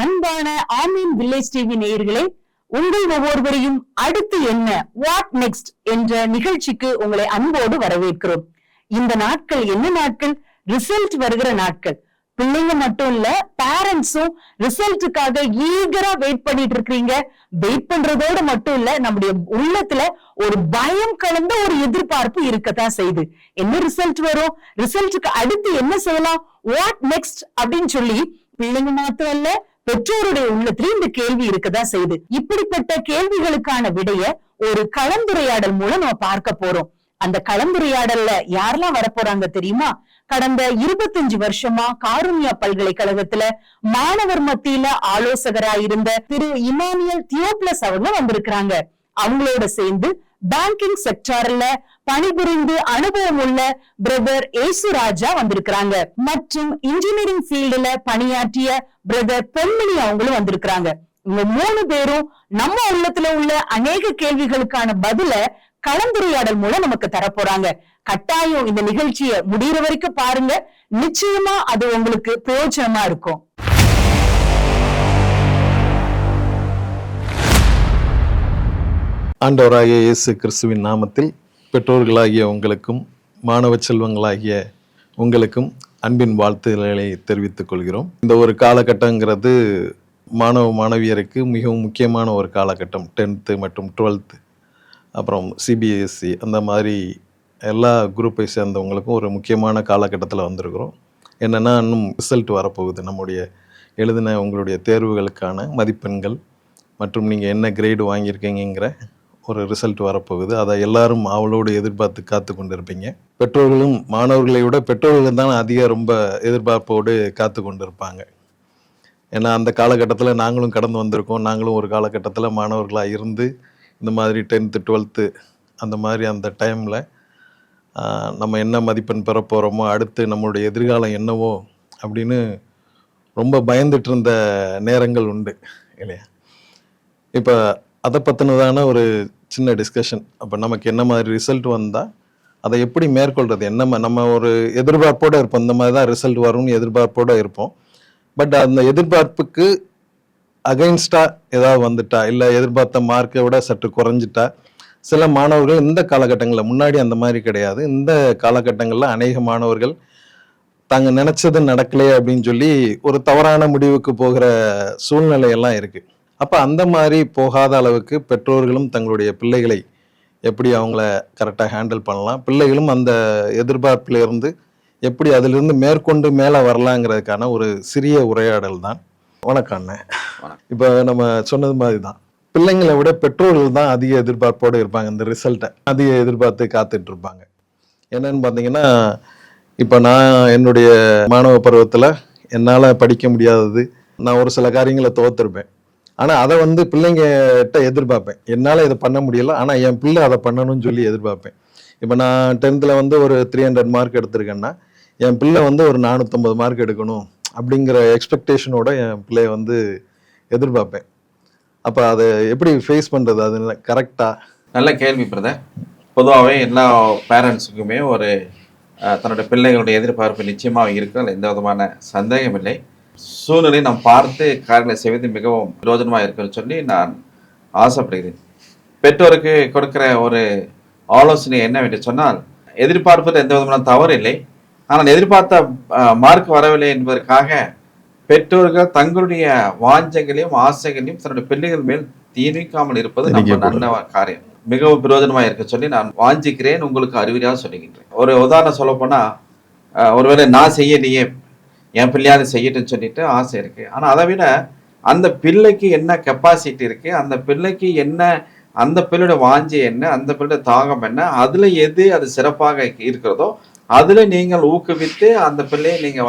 அன்பான ஆமீன் village TV நேயர்களே, உங்கள் ஒவ்வொருவரையும் அடுத்து என்ன வாட் நெக்ஸ்ட் என்ற நிகழ்ச்சிக்கு உங்களை அன்போடு வரவேற்கிறோம். இந்த நாட்கள் என்ன நாட்கள்? ரிசல்ட் வருகிற நாட்கள். பிள்ளைங்க மட்டும் இல்ல, பேரண்ட்ஸும் ரிசல்ட்டுக்காக ஈகரா வெயிட் பண்ணிட்டு இருக்கீங்க. வெயிட் பண்றதோட மட்டும் இல்ல, நம்முடைய உள்ளத்துல ஒரு பயம் கலந்த ஒரு எதிர்பார்ப்பு இருக்கத்தான் செய்யுது. என்ன ரிசல்ட் வரும், ரிசல்ட்டுக்கு அடுத்து என்ன செய்யலாம், வாட் நெக்ஸ்ட் அப்படின்னு சொல்லி பிள்ளைங்க மாத்திரம் இல்ல, பெற்றோருடைய உள்ளத்திலும் இந்த கேள்வி இருக்கதான் செய்யுது. இப்படிப்பட்ட கேள்விகளுக்கான விடைய ஒரு கலந்துரையாடல் மூலம் நம்ம பார்க்க போறோம். அந்த கலந்துரையாடல்ல யாரெல்லாம் வரப்போறாங்க தெரியுமா? கடந்த 25 வருஷமா காருண்யா பல்கலைக்கழகத்துல மாணவர் மத்தியில ஆலோசகராயிருந்த திரு இமானுவேல் தியோப்லஸ் அவங்க வந்திருக்கிறாங்க. அவங்களோட சேர்ந்து பேங்கிங் செக்டார்ல பணிபுரிந்து அனுபவம் உள்ள பிரதர் ஏசுராஜா வந்திருக்கிறாங்க. மற்றும் இன்ஜினியரிங் ஃபீல்டுல பணியாற்றிய பிரதர் பொன்மணி அவங்களும் வந்திருக்கிறாங்க. இவங்க 3 பேரும் நம்ம உள்ளத்துல உள்ள அநேக கேள்விகளுக்கான பதில கலந்துரையாடல் மூலம் நமக்கு தரப்போறாங்க. கட்டாயம் இந்த நிகழ்ச்சியை முடிகிற வரைக்கும் பாருங்க. நிச்சயமா அது உங்களுக்கு பிரயோஜனமா இருக்கும். ஆண்டவராகிய இயேசு கிறிஸ்துவின் நாமத்தில் பெற்றோர்களாகிய உங்களுக்கும் மாணவ செல்வங்களாகிய உங்களுக்கும் அன்பின் வாழ்த்துக்களை தெரிவித்துக் கொள்கிறோம். இந்த ஒரு காலகட்டங்கிறது மாணவ மாணவியருக்கு மிகவும் முக்கியமான ஒரு காலகட்டம். 10th மற்றும் 12th, அப்புறம் சிபிஎஸ்சி, அந்த மாதிரி எல்லா குரூப்பை சேர்ந்தவங்களுக்கும் ஒரு முக்கியமான காலகட்டத்தில் வந்திருக்கிறோம். என்னென்னா, இன்னும் ரிசல்ட் வரப்போகுது. நம்முடைய எழுதின உங்களுடைய தேர்வுகளுக்கான மதிப்பெண்கள் மற்றும் நீங்கள் என்ன கிரேடு வாங்கியிருக்கீங்கிற ஒரு ரிசல்ட் வரப்போகுது. அதை எல்லாரும் அவளோடு எதிர்பார்த்து காத்து கொண்டு இருப்பீங்க. பெற்றோர்களும் மாணவர்களை விட பெற்றோர்கள் தான் ரொம்ப எதிர்பார்ப்போடு காத்து கொண்டு இருப்பாங்க. ஏன்னா அந்த காலகட்டத்தில் நாங்களும் கடந்து வந்திருக்கோம். நாங்களும் ஒரு காலகட்டத்தில் மாணவர்களாக இருந்து இந்த மாதிரி 10th 12th அந்த மாதிரி அந்த டைமில் நம்ம என்ன மதிப்பெண் பெற போகிறோமோ, அடுத்து நம்மளுடைய எதிர்காலம் என்னவோ அப்படின்னு ரொம்ப பயந்துட்டு இருந்த நேரங்கள் உண்டு இல்லையா? இப்போ அதை பற்றினதான ஒரு சின்ன டிஸ்கஷன். அப்போ நமக்கு என்ன மாதிரி ரிசல்ட் வந்தால் அதை எப்படி மேற்கொள்கிறது, என்ன நம்ம ஒரு எதிர்பார்ப்போடு இருப்போம். இந்த மாதிரி தான் ரிசல்ட் வரும்னு எதிர்பார்ப்போடு இருப்போம். பட் அந்த எதிர்பார்ப்புக்கு அகைன்ஸ்டாக ஏதாவது வந்துட்டா, இல்லை எதிர்பார்த்த மார்க்கை விட சற்று குறைஞ்சிட்டா, சில மாணவர்கள் இந்த காலகட்டங்களில், முன்னாடி அந்த மாதிரி கிடையாது, இந்த காலகட்டங்களில் அநேக மாணவர்கள் தாங்க நினச்சது நடக்கலையே அப்படின்னு சொல்லி ஒரு தவறான முடிவுக்கு போகிற சூழ்நிலையெல்லாம் இருக்குது. அப்போ அந்த மாதிரி போகாத அளவுக்கு பெற்றோர்களும் தங்களுடைய பிள்ளைகளை எப்படி அவங்கள கரெக்டாக ஹேண்டில் பண்ணலாம், பிள்ளைகளும் அந்த எதிர்பார்ப்பிலிருந்து எப்படி அதிலிருந்து மேற்கொண்டு மேலே வரலாங்கிறதுக்கான ஒரு சிறிய உரையாடல் தான். வணக்கம் அண்ணே. இப்போ நம்ம சொன்னது மாதிரி தான், பிள்ளைங்களை விட பெற்றோர்கள் தான் அதிக எதிர்பார்ப்போடு இருப்பாங்க. இந்த ரிசல்ட்டை அதிக எதிர்பார்த்து காத்துட்டு இருப்பாங்க. என்னன்னு பார்த்தீங்கன்னா, இப்போ நான் என்னுடைய மாணவ பருவத்தில் என்னால் படிக்க முடியாதது, நான் ஒரு சில காரியங்களை தோற்றுருப்பேன். ஆனால் அதை பிள்ளைங்கிட்ட எதிர்பார்ப்பேன். என்னால் இதை பண்ண முடியல, ஆனால் என் பிள்ளை அதை பண்ணணும்னு சொல்லி எதிர்பார்ப்பேன். இப்போ நான் 10th ஒரு 300 மார்க் எடுத்திருக்கேன்னா, என் பிள்ளை ஒரு 450 மார்க் எடுக்கணும் அப்படிங்கிற எக்ஸ்பெக்டேஷனோட என் பிள்ளைய எதிர்பார்ப்பேன். அப்போ அதை எப்படி ஃபேஸ் பண்ணுறது, அது கரெக்டாக? நல்ல கேள்வி பிரதர். பொதுவாகவே எல்லா பேரண்ட்ஸுக்குமே ஒரு தன்னுடைய பிள்ளைகளுடைய எதிர்பார்ப்பு நிச்சயமாக இருக்கும், அதில் எந்த விதமான சந்தேகம் இல்லை. சூழ்நிலை நாம் பார்த்து காரியங்களை செய்வது மிகவும் பிரயோஜனமாக இருக்குன்னு சொல்லி நான் ஆசைப்படுகிறேன். பெற்றோருக்கு கொடுக்குற ஒரு ஆலோசனை என்னவென்று சொன்னால், எதிர்பார்ப்பது எந்த விதமான தவறு இல்லை, ஆனால் எதிர்பார்த்த மார்க் வரவில்லை என்பதற்காக பெற்றோர்கள் தங்களுடைய வாஞ்சங்களையும் ஆசைகளையும் தன்னுடைய பிள்ளைகள் மேல் திணிக்காமல் இருப்பது நம்ம நல்ல காரியம், மிகவும் பிரயோஜனமாக இருக்க சொல்லி நான் வாஞ்சிக்கிறேன், உங்களுக்கு அறிவுரையாக சொல்லுகின்றேன். ஒரு உதாரணம் சொல்ல போனால், ஒருவேளை நான் செய்யலையே என் பிள்ளையாவது செய்யட்டுன்னு சொல்லிட்டு ஆசை இருக்கு, ஆனால் அதை விட அந்த பிள்ளைக்கு என்ன கெப்பாசிட்டி இருக்கு, அந்த பிள்ளைக்கு என்ன, அந்த பிள்ளையோட வாஞ்சி என்ன, அந்த பிள்ளையோட தாகம் என்ன, அதுல எது அது சிறப்பாக இருக்கிறதோ அதுல நீங்கள் ஊக்குவித்து அந்த பிள்ளையை நீங்க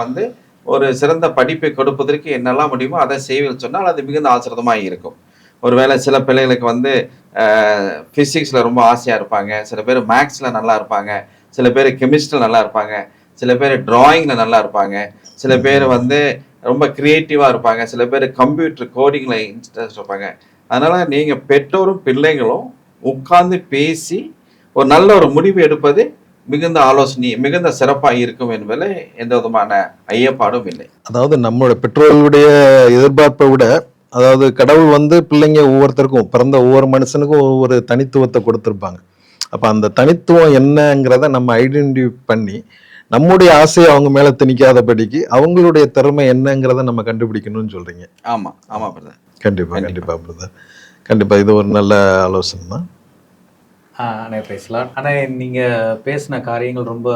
ஒரு சிறந்த படிப்பை கொடுப்பதற்கு என்னெல்லாம் முடியுமோ அதை செய்வீர்கள் சொன்னால் அது மிகுந்த ஆசிரியமாக இருக்கும். ஒருவேளை சில பிள்ளைகளுக்கு ஃபிசிக்ஸில் ரொம்ப ஆசையாக இருப்பாங்க, சில பேர் மேக்ஸில் நல்லா இருப்பாங்க, சில பேர் கெமிஸ்ட்ரியில் நல்லா இருப்பாங்க, சில பேர் டிராயிங்கில் நல்லா இருப்பாங்க, சில பேர் ரொம்ப க்ரியேட்டிவாக இருப்பாங்க, சில பேர் கம்ப்யூட்டர் கோடிங்கில் இன்ட்ரெஸ்ட் இருப்பாங்க. அதனால் நீங்கள் பெற்றோரும் பிள்ளைகளும் உட்கார்ந்து பேசி ஒரு நல்ல ஒரு முடிவு எடுப்பது மிகுந்த ஆலோசனை மிகுந்த சிறப்பாக இருக்கும் என்பதில் எந்த விதமான ஐயப்பாடும் இல்லை. அதாவது நம்மளோட பெற்றோர்களுடைய எதிர்பார்ப்பை விட, அதாவது கடவுள் வந்து பிள்ளைங்க ஒவ்வொருத்தருக்கும் பிறந்த ஒவ்வொரு மனுஷனுக்கும் ஒவ்வொரு தனித்துவத்தை கொடுத்துருப்பாங்க. அப்ப அந்த தனித்துவம் என்னங்கிறத நம்ம ஐடென்டிஃபை பண்ணி நம்முடைய ஆசையை அவங்க மேல திணிக்காதபடிக்கு அவங்களுடைய திறமை என்னங்கிறத நம்ம கண்டுபிடிக்கணும்னு சொல்றீங்க. ஆமா ஆமா பிரதர். கண்டிப்பா பிரதர், கண்டிப்பா இது ஒரு நல்ல ஆலோசனை தான். அண்ணே பேசலாம். ஆனால் நீங்கள் பேசின காரியங்கள் ரொம்ப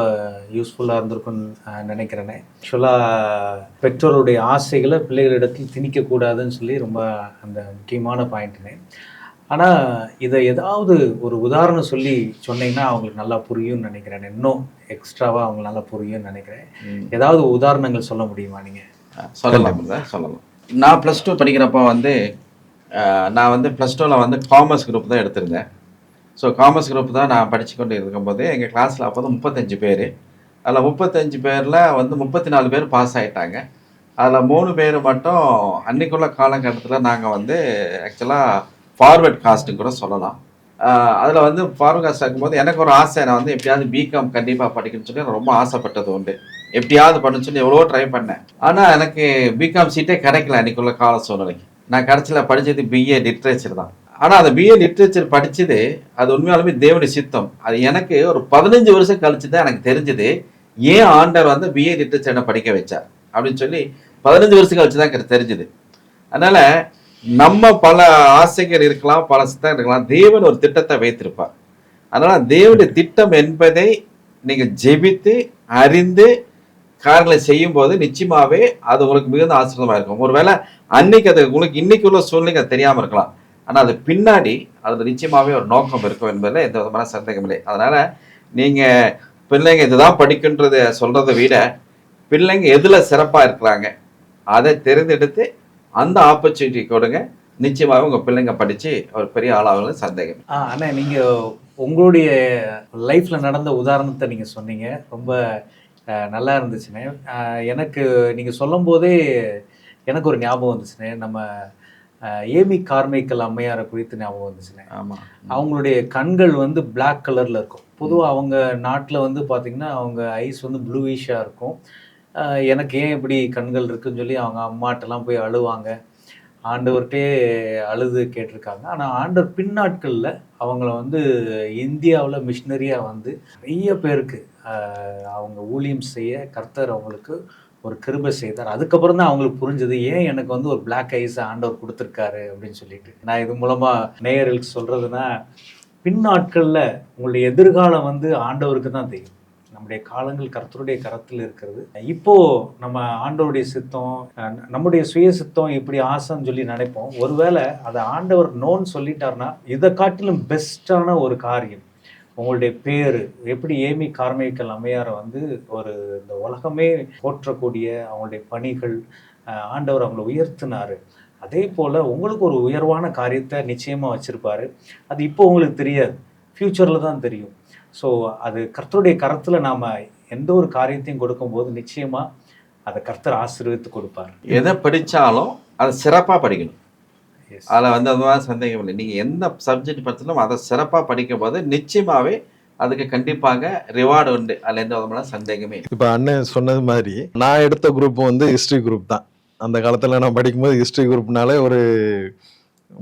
யூஸ்ஃபுல்லாக இருந்திருக்குன்னு நினைக்கிறேனே. ஆக்சுவலாக பெற்றோருடைய ஆசைகளை பிள்ளைகளிடத்தில் திணிக்கக்கூடாதுன்னு சொல்லி ரொம்ப அந்த முக்கியமான பாயிண்ட்டுனே. ஆனால் இதை ஏதாவது ஒரு உதாரணம் சொல்லி சொன்னீங்கன்னா அவங்களுக்கு நல்லா புரியும்னு நினைக்கிறேன். இன்னும் எக்ஸ்ட்ராவாக அவங்களுக்கு நல்லா புரியும்னு நினைக்கிறேன். ஏதாவது உதாரணங்கள் சொல்ல முடியுமா நீங்கள்? சொல்லலாம். நான் ப்ளஸ் 2 படிக்கிறப்போ வந்து நான் வந்து ப்ளஸ் 2ல் வந்து காமர்ஸ் குரூப் தான் எடுத்திருந்தேன். ஸோ காமர்ஸ் குரூப் தான் நான் படித்து கொண்டு இருக்கும்போது எங்கள் கிளாஸில் அப்போ தான் 35 பேர். அதில் 35 பேரில் வந்து 34 பேர் பாஸ் ஆகிட்டாங்க. அதில் 3 பேர் மட்டும் அன்றைக்குள்ள காலகட்டத்தில் நாங்கள் வந்து ஆக்சுவலாக ஃபார்வர்ட் காஸ்ட்டுன்னு கூட சொல்லலாம். அதில் வந்து ஃபார்வர்ட் காஸ்ட் ஆகும்போது எனக்கு ஒரு ஆசை, நான் வந்து எப்படியாவது பிகாம் கண்டிப்பாக படிக்கணும்னு சொல்லி நான் ரொம்ப ஆசைப்பட்டது உண்டு. எப்படியாவது பண்ணணும்னு சொல்லி எவ்வளோ ட்ரை பண்ணேன். ஆனால் எனக்கு பிகாம் சீட்டே கிடைக்கல அன்றைக்குள்ள கால சூழ்நிலைக்கு. நான் கடைசியில் படித்தது பிஏ லிட்ரேச்சர் தான். ஆனால் அந்த பிஏ லிட்ரேச்சர் படித்தது அது உண்மையாலுமே தேவனுடைய சித்தம். அது எனக்கு ஒரு 15 வருஷம் கழிச்சு தான் எனக்கு தெரிஞ்சது ஏன் ஆண்டவர் வந்து பிஏ லிட்ரேச்சரை படிக்க வச்சார் அப்படின்னு சொல்லி 15 வருஷம் கழிச்சு தான் எனக்கு தெரிஞ்சுது. அதனால நம்ம பல ஆசைகள் இருக்கலாம், பல சித்தம் இருக்கலாம், தேவன் ஒரு திட்டத்தை வைத்திருப்பார். அதனால தேவனுடைய திட்டம் என்பதை நீங்க ஜெபித்து அறிந்து காரியங்களை செய்யும் போது நிச்சயமாவே அது உங்களுக்கு மிகுந்த ஆசீர்வாதமா இருக்கும். ஒருவேளை அன்னைக்கு அது உங்களுக்கு இன்னைக்கு உள்ள சூழ்நிலை அது தெரியாம இருக்கலாம், ஆனா அது பின்னாடி அதுல நிச்சயமாவே ஒரு நோக்கம் இருக்கும் என்பதில் எந்த விதமான சந்தேகம் இல்லை. அதனால நீங்க பிள்ளைங்க இதுதான் படிக்கின்றத சொல்றதை விட பிள்ளைங்க எதுல சிறப்பா இருக்கிறாங்க அதை தெரிந்தெடுத்து அந்த ஆப்பர்ச்சுனிட்டி கொடுங்க. நிச்சயமாக உங்க பிள்ளைங்க படிச்சு ஒரு பெரிய ஆளாக சந்தேகம். அண்ணா நீங்க உங்களுடைய லைஃப்ல நடந்த உதாரணத்தை நீங்க சொன்னீங்க, ரொம்ப நல்லா இருந்துச்சுண்ணே. எனக்கு நீங்க சொல்லும் போதே எனக்கு ஒரு ஞாபகம் வந்துச்சுண்ணே. நம்ம ஏமி கார்மைக்கல் அம்மையாரை குறித்து ஞாபகம் வந்துச்சுண்ணே. ஆமாம், அவங்களுடைய கண்கள் வந்து பிளாக் கலரில் இருக்கும். பொதுவாக அவங்க நாட்டில் வந்து பார்த்திங்கன்னா அவங்க ஐஸ் வந்து ப்ளூயிஷாக இருக்கும். எனக்கு ஏன் இப்படி கண்கள் இருக்குன்னு சொல்லி அவங்க அம்மாட்டெல்லாம் போய் அழுவாங்க, ஆண்டவர்கிட்டே அழுது கேட்டிருக்காங்க. ஆனால் ஆண்டவர் பின்னாட்களில் அவங்கள வந்து இந்தியாவில் மிஷினரியாக வந்து நிறைய பேருக்கு அவங்க ஊழியம் செய்ய கர்த்தர் அவங்களுக்கு ஒரு கிருபை செய்தார். அதுக்கப்புறம் தான் அவங்களுக்கு புரிஞ்சது ஏன் எனக்கு வந்து ஒரு பிளாக் ஐஸ் ஆண்டவர் கொடுத்துருக்காரு அப்படின்னு சொல்லிட்டு. நான் இது மூலமாக நேயர்களுக்கு சொல்கிறதுனா, பின்னாட்களில் உங்களுடைய எதிர்காலம் வந்து ஆண்டவருக்கு தான் தெரியும். நம்முடைய காலங்கள் கர்த்தருடைய கரத்தில் இருக்கிறது. இப்போ நம்ம ஆண்டவருடைய சித்தம், நம்முடைய சுய சித்தம் இப்படி ஆசைன்னு சொல்லி நினைப்போம். ஒருவேளை அதை ஆண்டவர் நோன்னு சொல்லிட்டாருன்னா இதை காட்டிலும் பெஸ்டான ஒரு காரியம் உங்களுடைய பேர் எப்படி ஏமி கார்மைக்கல் அம்மையாரை வந்து ஒரு இந்த உலகமே போற்றக்கூடிய அவங்களுடைய பணிகள், ஆண்டவர் அவங்களை உயர்த்தினார். அதே போல் உங்களுக்கு ஒரு உயர்வான காரியத்தை நிச்சயமாக வச்சுருப்பார். அது இப்போ உங்களுக்கு தெரியாது, ஃப்யூச்சரில் தான் தெரியும். ஸோ அது கர்த்தருடைய கரத்தில் நாம் எந்த ஒரு காரியத்தையும் கொடுக்கும்போது நிச்சயமாக அதை கர்த்தர் ஆசீர்வதித்து கொடுப்பார். எதை படித்தாலும் அதை சிறப்பாக படிக்கணும். அதில் வந்து அது மாதிரி சந்தேகம் இல்லை. நீங்கள் எந்த சப்ஜெக்ட் படித்தாலும் அதை சிறப்பாக படிக்கும் போது நிச்சயமாகவே அதுக்கு கண்டிப்பாக ரிவார்டு உண்டு. அதில் எந்த விதமான சந்தேகமே இல்லை. இப்போ அண்ணன் சொன்னது மாதிரி நான் எடுத்த குரூப் வந்து ஹிஸ்ட்ரி குரூப் தான். அந்த காலத்தில் நான் படிக்கும்போது ஹிஸ்ட்ரி குரூப்னாலே ஒரு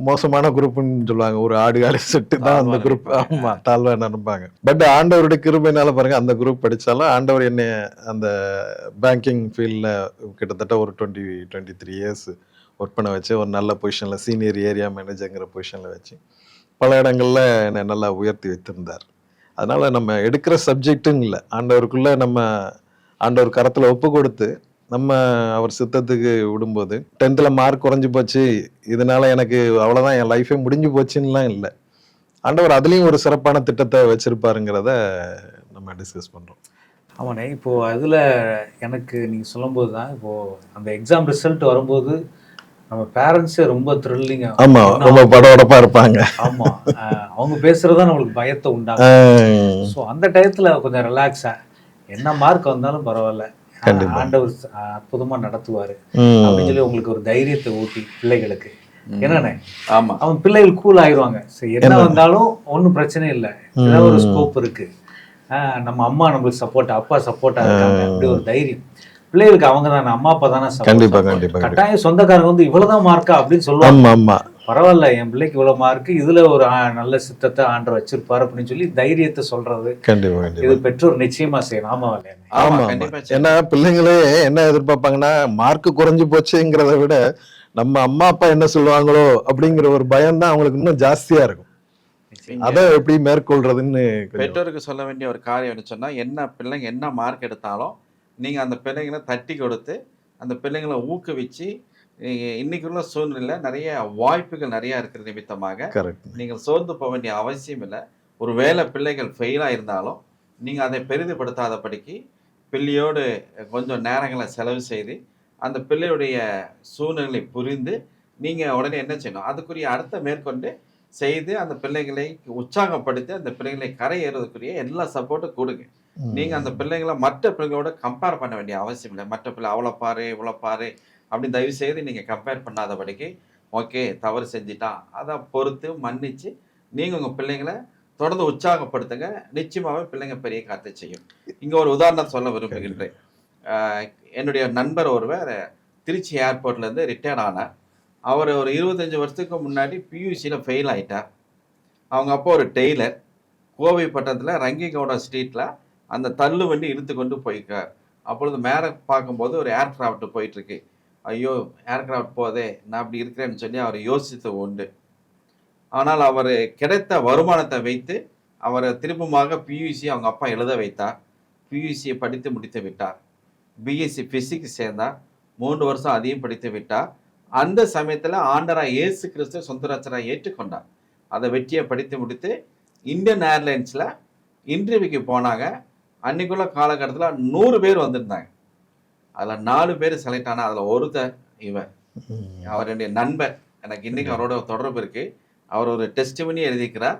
மோசமான குரூப்னு சொல்லுவாங்க. ஒரு ஆடு காலி செட்டு தான் அந்த குரூப். ஆமா, தாழ்வா நினைப்பாங்க. பட் ஆண்டவருடைய கிருபையினால பாருங்க, அந்த குரூப் படிச்சாலும் ஆண்டவர் என்னை அந்த பேங்கிங் ஃபீல்டில் கிட்டத்தட்ட ஒரு 23 இயர்ஸ் ஒர்க் பண்ண வச்சு ஒரு நல்ல பொசிஷனில் சீனியர் ஏரியா மேனேஜருங்கிற பொசிஷனில் வச்சு பல இடங்களில் என்னை நல்லா உயர்த்தி வைத்திருந்தார். அதனால நம்ம எடுக்கிற சப்ஜெக்ட்டுன்னு இல்லை, ஆண்டவருக்குள்ள நம்ம ஆண்டவர் கரத்தில் ஒப்பு கொடுத்து நம்ம அவர் சித்தத்துக்கு விடும்போது 10th மார்க் குறைஞ்சி போச்சு, இதனால எனக்கு அவ்வளோதான் என் லைஃபே முடிஞ்சு போச்சுன்னுலாம் இல்லை. ஆண்டவர் அதுலேயும் ஒரு சிறப்பான திட்டத்தை வச்சிருப்பாருங்கிறத நம்ம டிஸ்கஸ் பண்ணுறோம். ஆமாண்ணே, இப்போது அதில் எனக்கு நீங்கள் சொல்லும்போது தான் இப்போது அந்த எக்ஸாம் ரிசல்ட் வரும்போது நம்ம பேரண்ட்ஸே ரொம்ப த்ரில்லிங்காக, ஆமாம், ரொம்ப படபடப்பாக இருப்பாங்க. ஆமாம், அவங்க பேசுகிறதா நம்மளுக்கு பயத்தை உண்டாகும். ஸோ அந்த டயத்தில் கொஞ்சம் ரிலாக்ஸாக என்ன மார்க் வந்தாலும் பரவாயில்ல, ஆண்டவர் அற்புதமா நடத்துவாரு அப்படின்னு சொல்லி உங்களுக்கு ஒரு தைரியத்தை ஊட்டி பிள்ளைகளுக்கு. என்னண்ணே, ஆமா, அவங்க பிள்ளைகள் கூல் ஆயிடுவாங்க. சரி, என்ன வந்தாலும் ஒன்றும் பிரச்சனை இல்லை, ஏதாவது ஒரு ஸ்கோப் இருக்கு, நம்ம அம்மா நம்மளுக்கு சப்போர்ட், அப்பா சப்போர்ட்டா இருக்காங்க, அப்படி ஒரு தைரியம். பிள்ளைகளுக்கு அவங்க தானே, அம்மா அப்பா தானே கண்டிப்பா support. கண்டிப்பா கட்டாயம் சொந்தக்காரங்க வந்து இவ்வளவுதான் மார்க்கா அப்படின்னு சொல்லுவாங்க. ஆமா ஆமா பரவாயில்ல, என் பிள்ளைக்கு இவ்வளவு மார்க்கு, இதுல ஒரு நல்ல சித்தத்தை ஆண்டவர் வச்சிருப்பாரு அப்படின்னு சொல்லி தைரியத்தை சொல்றது, கண்டிப்பா இது கண்டிப்பா பெற்றோர் நிச்சயமா செய்யணும். ஆமா இல்லையா? ஆமா ஆமா ஆமா கண்டிப்பா ஏன்னா செய்யணும். பிள்ளைங்களே என்ன எதிர்பார்ப்பாங்கன்னா மார்க் குறைஞ்சு போச்சுங்கிறத விட நம்ம அம்மா அப்பா என்ன சொல்லுவாங்களோ அப்படிங்கிற ஒரு பயம் தான் அவங்களுக்கு இன்னும் ஜாஸ்தியா இருக்கும். நிச்சயமா. அதை எப்படி மேற்கொள்றதுன்னு கொஞ்சம் பெற்றோருக்கு சொல்ல வேண்டிய ஒரு காரியம் என்ன சொன்னா, என்ன பிள்ளைங்க என்ன மார்க் எடுத்தாலும் நீங்க அந்த பிள்ளைங்கள தட்டி கொடுத்து, அந்த பிள்ளைங்கள ஊக்குவிச்சு, இன்னைக்கு உள்ள சூழ்நிலையில நிறைய வாய்ப்புகள் நிறைய இருக்கிற நிமித்தமாக கரெக்ட். நீங்கள் சோர்ந்து போக வேண்டிய அவசியம் இல்லை. ஒரு வேளை பிள்ளைகள் ஃபெயிலா இருந்தாலும் நீங்க அதை பெரிதுபடுத்தாதபடிக்கு பிள்ளையோடு கொஞ்சம் நேரங்களை செலவு செய்து அந்த பிள்ளையுடைய சூழ்நிலை புரிந்து நீங்க உடனே என்ன செய்யணும், அதுக்குரிய அடுத்த மேற்கொண்டு செய்து அந்த பிள்ளைகளை உற்சாகப்படுத்தி அந்த பிள்ளைகளை கரை ஏறுவதற்குரிய எல்லா சப்போர்ட்டும் கொடுங்க. நீங்க அந்த பிள்ளைங்களை மற்ற பிள்ளைகளோட கம்பேர் பண்ண வேண்டிய அவசியம் இல்லை. மற்ற பிள்ளை அவ்வளோ பாரு இவ்வளோ பாரு அப்படின்னு தயவு செய்து நீங்க கம்பேர் பண்ணாதபடிக்கு, ஓகே தவறு செஞ்சுட்டான் அதை பொறுத்து மன்னிச்சு நீங்க உங்க பிள்ளைங்களை தொடர்ந்து உற்சாகப்படுத்துங்க. நிச்சயமாவே பிள்ளைங்க பெரிய காரியத்தை செய்யும். இங்க ஒரு உதாரணம் சொல்ல விரும்புகின்றேன். ஆஹ் என்னுடைய நண்பர் ஒருவர் திருச்சி ஏர்போர்ட்ல இருந்து ரிட்டையர்ட் ஆனார். அவர் ஒரு 25 வருஷத்துக்கு முன்னாடி பியூசியில ஃபெயில் ஆயிட்டார். அவங்க அப்பா ஒரு டெய்லர். கோவை பட்டணத்துல ரங்கிகவுடா ஸ்ட்ரீட்ல அந்த தள்ளு வண்டி இழுத்து கொண்டு போயிருக்கார். அப்பொழுது மேலே பார்க்கும்போது ஒரு ஏர்கிராஃப்ட் போயிட்டு இருக்கு. ஐயோ ஏர்கிராஃப்ட் போதே நான் அப்படி இருக்கிறேன்னு சொல்லி அவர் யோசித்தது உண்டு. ஆனால் அவர் கிடைத்த வருமானத்தை வைத்து அவர் திரும்பமாக பியூசி அவங்க அப்பா எழுத வைத்தார். பியூசியை படித்து முடித்து விட்டார். பிஎஸ்சி பிசிக்ஸ் சேர்ந்தார். 3 வருஷம் அதையும் படித்து விட்டார். அந்த சமயத்தில் ஆண்டவராய் இயேசு கிறிஸ்து சொந்த ரட்சகராய் ஏற்றுக்கொண்டார். அதை வெற்றியை படித்து முடித்து இந்தியன் ஏர்லைன்ஸில் இன்டர்வியூக்கு போனாங்க. அன்னைக்குள்ள காலகட்டத்தில் 100 பேர் வந்திருந்தாங்க. அதில் 4 பேர் செலக்ட் ஆனால் அதில் ஒருத்தர் இவன். அவர் என்னுடைய நண்பர். எனக்கு இன்னைக்கு அவரோட தொடர்பு இருக்கு. அவர் ஒரு டெஸ்டிமனி எழுதிக்கிறார்.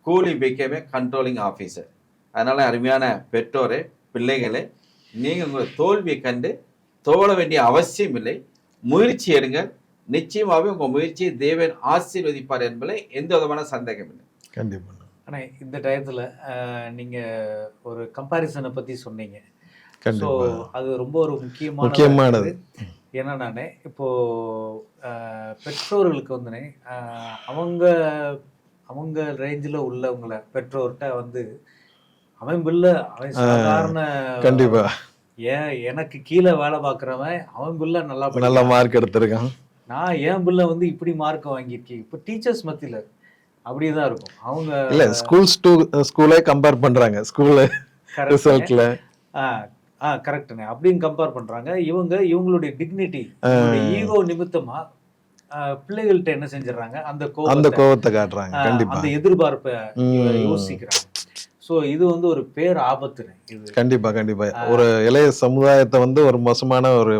கூலி பிகேமே கண்ட்ரோலிங் ஆஃபீஸர். அதனால அருமையான பெற்றோரே, பிள்ளைகளே, நீங்கள் உங்கள் தோல்வியை கண்டு தோழ வேண்டிய அவசியம் இல்லை. முயற்சி எடுங்க. நிச்சயமாகவே உங்கள் முயற்சியை தேவன் ஆசீர்வதிப்பார் என்பதில் எந்த விதமான சந்தேகம் இல்லை. கண்டிப்பா ஆனா இந்த டயத்துல நீங்க ஒரு கம்பாரிசனை பத்தி சொன்னீங்க. ஸோ கண்டிப்பா அது ரொம்ப ஒரு முக்கியமானது. முக்கியமானது. ஏன்னா நானே இப்போ பெற்றோர்களுக்கு வந்துனே அவங்க அவங்க ரேஞ்சில் உள்ளவங்கள பெற்றோர்கிட்ட வந்து அவன் பிள்ளை அவன் சாதாரண கண்டிப்பா எனக்கு கீழே வேலை பார்க்குறவன் அவன் பிள்ளை நல்லா நல்ல படிக்கிறான், மார்க் எடுத்திருக்கான். நான் என் பிள்ளை வந்து இப்படி மார்க் வாங்கியிருக்கேன். இப்போ டீச்சர்ஸ் மத்தியில் அப்படிதான் இருக்கும். அவங்க இல்ல ஸ்கூல்ஸ் டு ஸ்கூலே கம்பேர் பண்றாங்க. ஸ்கூல்ல ரிசல்ட்ல கரெக்டுங்க அப்படின்னு கம்பேர் பண்றாங்க. இவங்களுடைய டிக்னிட்டி, ஈகோ நிமித்தமா பிள்ளைகள்கிட்ட என்ன செஞ்சிடறாங்க, அந்த அந்த கோபத்தை, கோவத்தை காட்டுறாங்க. கண்டிப்பா அந்த எதிர்பார்ப்பை ம். யோசிக்கிறாங்க. ஸோ இது வந்து ஒரு பேர் ஆபத்துன்னு இது. கண்டிப்பா கண்டிப்பா ஒரு இளைய சமுதாயத்தை வந்து ஒரு மோசமான ஒரு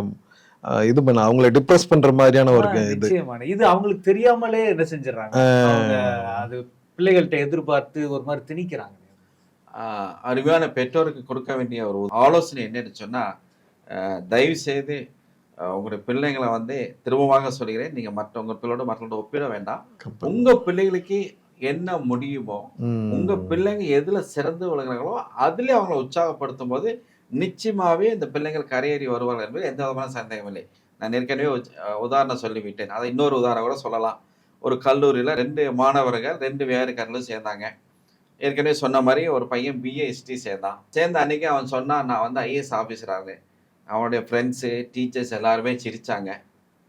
இது பண்ண அவங்கள டிப்ரெஸ் பண்ற மாதிரியான ஒரு இது. நிச்சயமான இது அவங்களுக்கு தெரியாமலே என்ன செஞ்சிடறாங்க, அவங்க அது பிள்ளைகள்கிட்ட எதிர்பார்த்து ஒரு மாதிரி திணிக்கிறாங்க. அருமையான பெற்றோருக்கு கொடுக்க வேண்டிய ஒரு ஆலோசனை என்னன்னு சொன்னா, தயவு செய்து உங்களுடைய பிள்ளைங்களை வந்து திரும்பமாக சொல்கிறேன், நீங்க மற்றவங்க பிள்ளையோட ஒப்பிட வேண்டாம். உங்க பிள்ளைகளுக்கு என்ன முடியுமோ, உங்க பிள்ளைங்க எதுல சிறந்து விளங்குறாங்களோ அதுல அவங்களை உற்சாகப்படுத்தும் போது நிச்சயமாவே இந்த பிள்ளைகள் கரையேறி வருவார்கள் என்பது எந்த விதமான சந்தேகம் இல்லை. நான் ஏற்கனவே உதாரணம் சொல்லிவிட்டேன். அதை இன்னொரு உதாரணம் கூட சொல்லலாம். ஒரு கல்லூரியில 2 மாணவர்கள் 2 வேலைக்காரர்களும் சேர்ந்தாங்க. ஏற்கனவே சொன்ன மாதிரி ஒரு பையன் பிஏ ஹிஸ்ட்ரி சேர்ந்தான். சேர்ந்த அன்னைக்கு அவன் சொன்னான், நான் வந்து ஐஏஎஸ் ஆஃபீஸராக. அவனுடைய ஃப்ரெண்ட்ஸு டீச்சர்ஸ் எல்லாருமே சிரித்தாங்க.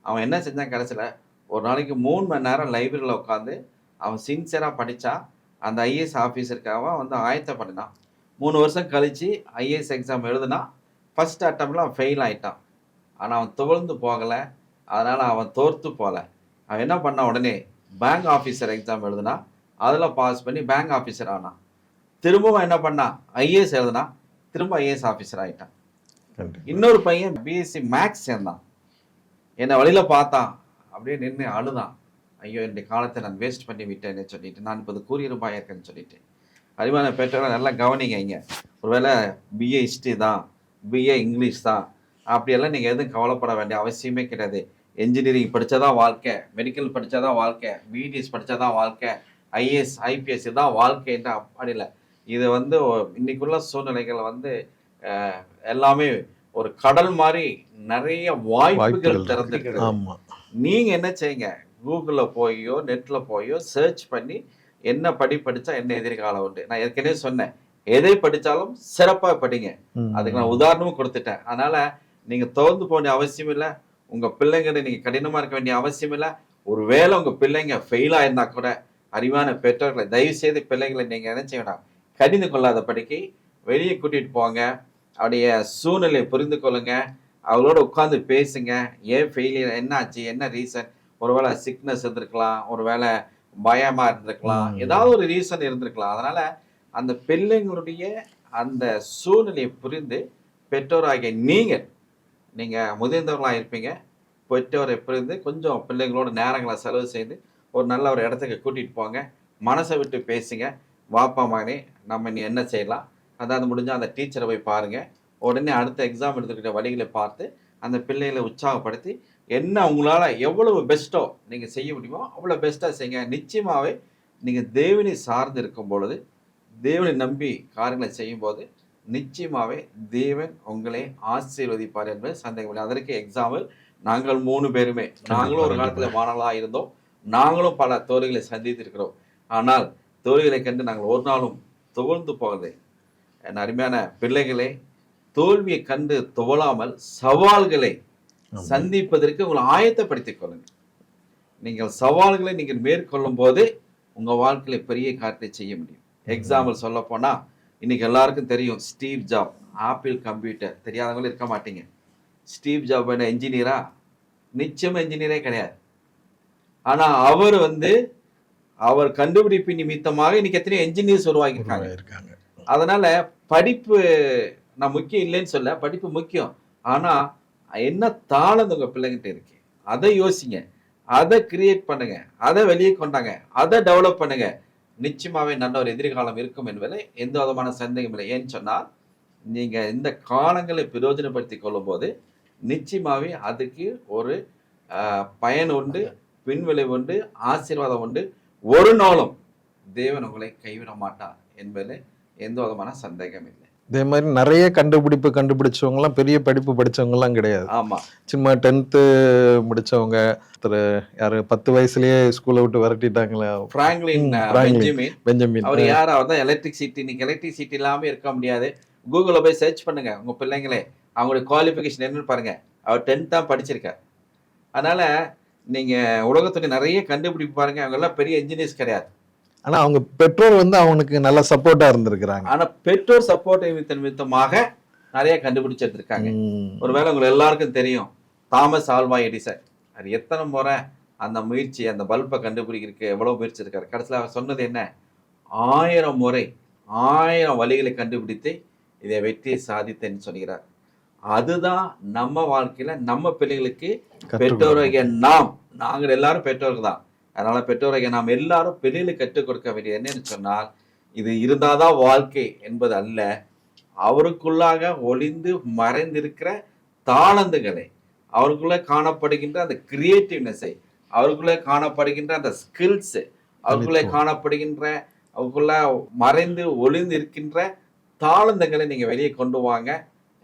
அவன் என்ன செஞ்சான், கடைசியில் ஒரு நாளைக்கு 3 மணி நேரம் லைப்ரரியில் உட்காந்து அவன் சின்சியராக படித்தா அந்த ஐஏஎஸ் ஆஃபீஸருக்காக வந்து ஆயத்தப்படினான். 3 வருஷம் கழித்து ஐஏஎஸ் எக்ஸாம் எழுதுனா ஃபஸ்ட் அட்டம்ப்டில் அவன் ஃபெயில் ஆகிட்டான். ஆனால் அவன் துவழ்ந்து போகலை, அதனால் அவன் தோர்த்து போகல. அவன் என்ன பண்ணான், உடனே பேங்க் ஆஃபீஸர் எக்ஸாம் எழுதுனா அதில் பாஸ் பண்ணி பேங்க் ஆஃபீஸர் ஆனான். திரும்பவும் என்ன பண்ணான், ஐஏஎஸ் எழுதுனா திரும்ப ஐஏஎஸ் ஆஃபீஸர் ஆகிட்டான். இன்னொரு பையன் பிஎஸ்சி மேக்ஸ் சேர்ந்தான். என்னை வழியில் பார்த்தான், அப்படியே நின்று அழுதான். ஐயோ என்னுடைய காலத்தை நான் வேஸ்ட் பண்ணி விட்டேன்னு சொல்லிட்டு, நான் இப்போது கூறியிருப்பாக இருக்கேன்னு சொல்லிட்டு. அறிவான பெற்றோரை நல்லா கவனிங்க. இங்கே ஒருவேளை பிஏ ஹிஸ்ட்ரி தான், பிஏ இங்கிலீஷ் தான், அப்படியெல்லாம் நீங்கள் எதுவும் கவலைப்பட வேண்டிய அவசியமே கிடையாது. என்ஜினியரிங் படித்தாதான் வாழ்க்கை, மெடிக்கல் படித்தாதான் வாழ்க்கை, பிடிஎஸ் படித்தாதான் வாழ்க்கை, ஐஏஎஸ் ஐபிஎஸ் தான் வாழ்க்கை என்று அப்படி இல்லை. இது வந்து இன்னைக்குள்ள சூழ்நிலைகள் வந்து எல்லாமே ஒரு கடல் மாதிரி நிறைய வாய்ப்புகள் திறந்துருக்கு. ஆமா, நீங்க என்ன செய்யுங்க, கூகுளில் போயோ நெட்ல போயோ சர்ச் பண்ணி என்ன படிச்சா என்ன எதிர்காலம் உண்டு. நான் ஏற்கனவே சொன்னேன், எதை படிச்சாலும் சிறப்பா படிங்க. அதுக்கு நான் உதாரணமும் கொடுத்துட்டேன். அதனால நீங்க தோர்ந்து போக வேண்டிய அவசியம் இல்லை. உங்க பிள்ளைங்களை நீங்க கடினமா இருக்க வேண்டிய அவசியம் இல்லை. ஒருவேளை உங்க பிள்ளைங்க ஃபெயில் ஆயிருந்தா கூட அறிவான பெற்றோர்களை தயவு செய்து பிள்ளைகளை நீங்க என்ன செய்யணும், கடிந்து கொள்ளாத படிக்கை வெளியே கூட்டிட்டு போங்க. அவருடைய சூழ்நிலையை புரிந்து கொள்ளுங்க. அவங்களோட உட்கார்ந்து பேசுங்க. ஏன் ஃபெயிலியர், என்ன ஆச்சு, என்ன ரீசன்? ஒருவேளை சிக்னஸ் இருந்திருக்கலாம், ஒருவேளை பயமா இருந்திருக்கலாம், ஏதாவது ஒரு ரீசன் இருந்திருக்கலாம். அதனால அந்த பிள்ளைங்களுடைய அந்த சூழ்நிலையை புரிந்து பெற்றோராகிய நீங்க முதிர்ந்தவர்களாக இருப்பீங்க. பெற்றோரை புரிந்து கொஞ்சம் பிள்ளைங்களோட நேரங்களை செலவு செய்து ஒரு நல்ல ஒரு இடத்துக்கு கூட்டிட்டு போங்க. மனசை விட்டு பேசுங்க. வாப்பா மகனே, நம்ம நீ என்ன செய்யலாம், அதாவது முடிஞ்சால் அந்த டீச்சரை போய் பாருங்க. உடனே அடுத்த எக்ஸாம் எடுத்துக்கிட்ட வழிகளை பார்த்து அந்த பிள்ளைகளை உற்சாகப்படுத்தி என்ன உங்களால் எவ்வளவு பெஸ்ட்டோ நீங்கள் செய்ய முடியுமோ அவ்வளோ பெஸ்ட்டாக செய்யுங்க. நிச்சயமாகவே நீங்கள் தேவனை சார்ந்து இருக்கும் பொழுது, தேவனை நம்பி காரியங்களை செய்யும்போது நிச்சயமாகவே தேவன் உங்களை ஆசீர்வதிப்பார் என்பது சந்தேகம் இல்லை. அதற்கு எக்ஸாம்பிள் நாங்கள் 3 பேருமே, நாங்களும் ஒரு காலத்தில் மாணவர்களாக இருந்தோம். நாங்களும் பல தோல்விகளை சந்தித்திருக்கிறோம். ஆனால் தோல்விகளை கண்டு நாங்கள் ஒரு நாளும் துவழ்ந்து போகலை. என் அருமையான பிள்ளைகளே, தோல்வியை கண்டு துவளாமல் சவால்களை சந்திப்பதற்கு உங்களை ஆயத்தப்படுத்திக் கொள்ளுங்கள். நீங்கள் சவால்களை நீங்கள் மேற்கொள்ளும் போது உங்க வாழ்க்கையில பெரிய காரியத்தை செய்ய முடியும். எக்ஸாம்பிள் சொல்ல போனா, இன்னைக்கு எல்லாருக்கும் தெரியும் ஸ்டீவ் ஜாப், ஆப்பிள் கம்ப்யூட்டர் தெரியாதவங்களும் இருக்க மாட்டீங்க. ஸ்டீவ் ஜாப் என்ன என்ஜினியரா? நிச்சயமா என்ஜினியரே கிடையாது. ஆனா அவர் கண்டுபிடிப்பு நிமித்தமாக இன்னைக்கு எத்தனை என்ஜினியர்ஸ் உருவாக்கியிருக்காங்க. அதனால படிப்பு நான் முக்கியம் இல்லைன்னு சொல்ல, படிப்பு முக்கியம். ஆனா என்ன தாளந்து உங்க பிள்ளைங்கிட்ட இருக்கு, அதை யோசிங்க, அதை கிரியேட் பண்ணுங்க, அதை வெளியே கொண்டாங்க, அதை டெவலப் பண்ணுங்க. நிச்சயமாவே நல்ல ஒரு எதிர்காலம் இருக்கும் என்பதை எந்த விதமான சந்தேகம் இல்லை. ஏன்னு சொன்னால், நீங்க இந்த காலங்களை பிரயோஜனப்படுத்தி கொள்ளும் போது நிச்சயமாவே அதுக்கு ஒரு பயன் உண்டு, பின்விளைவு உண்டு, ஆசீர்வாதம் உண்டு. ஒரு நாளும் தேவன் உங்களை கைவிட மாட்டார் என்பதில் எந்த விதமான சந்தேகம் இல்லை. இதே மாதிரி நிறைய கண்டுபிடிச்சவங்கலாம் பெரிய படிப்பு படிச்சவங்கலாம் கிடையாது. ஆமா, சும்மா 10th முடிச்சவங்க, யாரு 10 வயசுலயே ஸ்கூலை விட்டு விரட்டிட்டாங்களே, பிராங்க்லின் பெஞ்சமின். அவர் யார்? அவர் தான் எலக்ட்ரிசிட்டி. இன்னைக்கு எலக்ட்ரிசிட்டி இல்லாம இருக்க முடியாது. கூகுள்ல போய் சர்ச் பண்ணுங்க, உங்க பிள்ளைங்களே அவங்களுடைய குவாலிஃபிகேஷன் என்னன்னு பாருங்க. அவர் 10th தான் படிச்சிருக்கார். அதனால நீங்க உலகத்துடைய நிறைய கண்டுபிடிப்பு பாருங்க, அவங்க எல்லாம் பெரிய என்ஜினியர்ஸ் கிடையாது. ஆனா அவங்க பெற்றோர் அவனுக்கு நல்ல சப்போர்ட்டா இருந்திருக்கிறாங்க. ஆனா பெற்றோர் சப்போர்ட் நிமித்தமாக நிறைய கண்டுபிடிச்சு எடுத்திருக்காங்க. ஒருவேளை உங்களுக்கு எல்லாருக்கும் தெரியும் தாமஸ் ஆல்வா எடிசன். அது எத்தனை முறை அந்த முயற்சி, அந்த பல்பை கண்டுபிடிக்கிறதுக்கு எவ்வளவு முயற்சி இருக்காரு. கடைசியில் அவர் சொன்னது என்ன? 1000 முறை 1000 வழிகளை கண்டுபிடித்து இதை வெற்றியை சாதித்தேன்னு சொல்கிறார். அதுதான் நம்ம வாழ்க்கையில நம்ம பிள்ளைகளுக்கு பெற்றோராகிய நாங்கள் எல்லாரும் பெற்றோர்கள் தான். அதனால பெற்றோராகிய நாம் எல்லாரும் பிள்ளைகளுக்கு கற்றுக் கொடுக்க வேண்டியது என்னன்னு சொன்னால், இது இருந்தாதான் வாழ்க்கை என்பது அல்ல, அவருக்குள்ளாக ஒளிந்து மறைந்திருக்கிற தாளந்துகளை, அவருக்குள்ளே காணப்படுகின்ற அந்த கிரியேட்டிவ்னஸை, அவருக்குள்ளே காணப்படுகின்ற அந்த ஸ்கில்ஸ், அவருக்குள்ளே காணப்படுகின்ற அவருக்குள்ள மறைந்து ஒளிந்து இருக்கின்ற தாளந்துகளை நீங்க வெளியே கொண்டு வாங்க.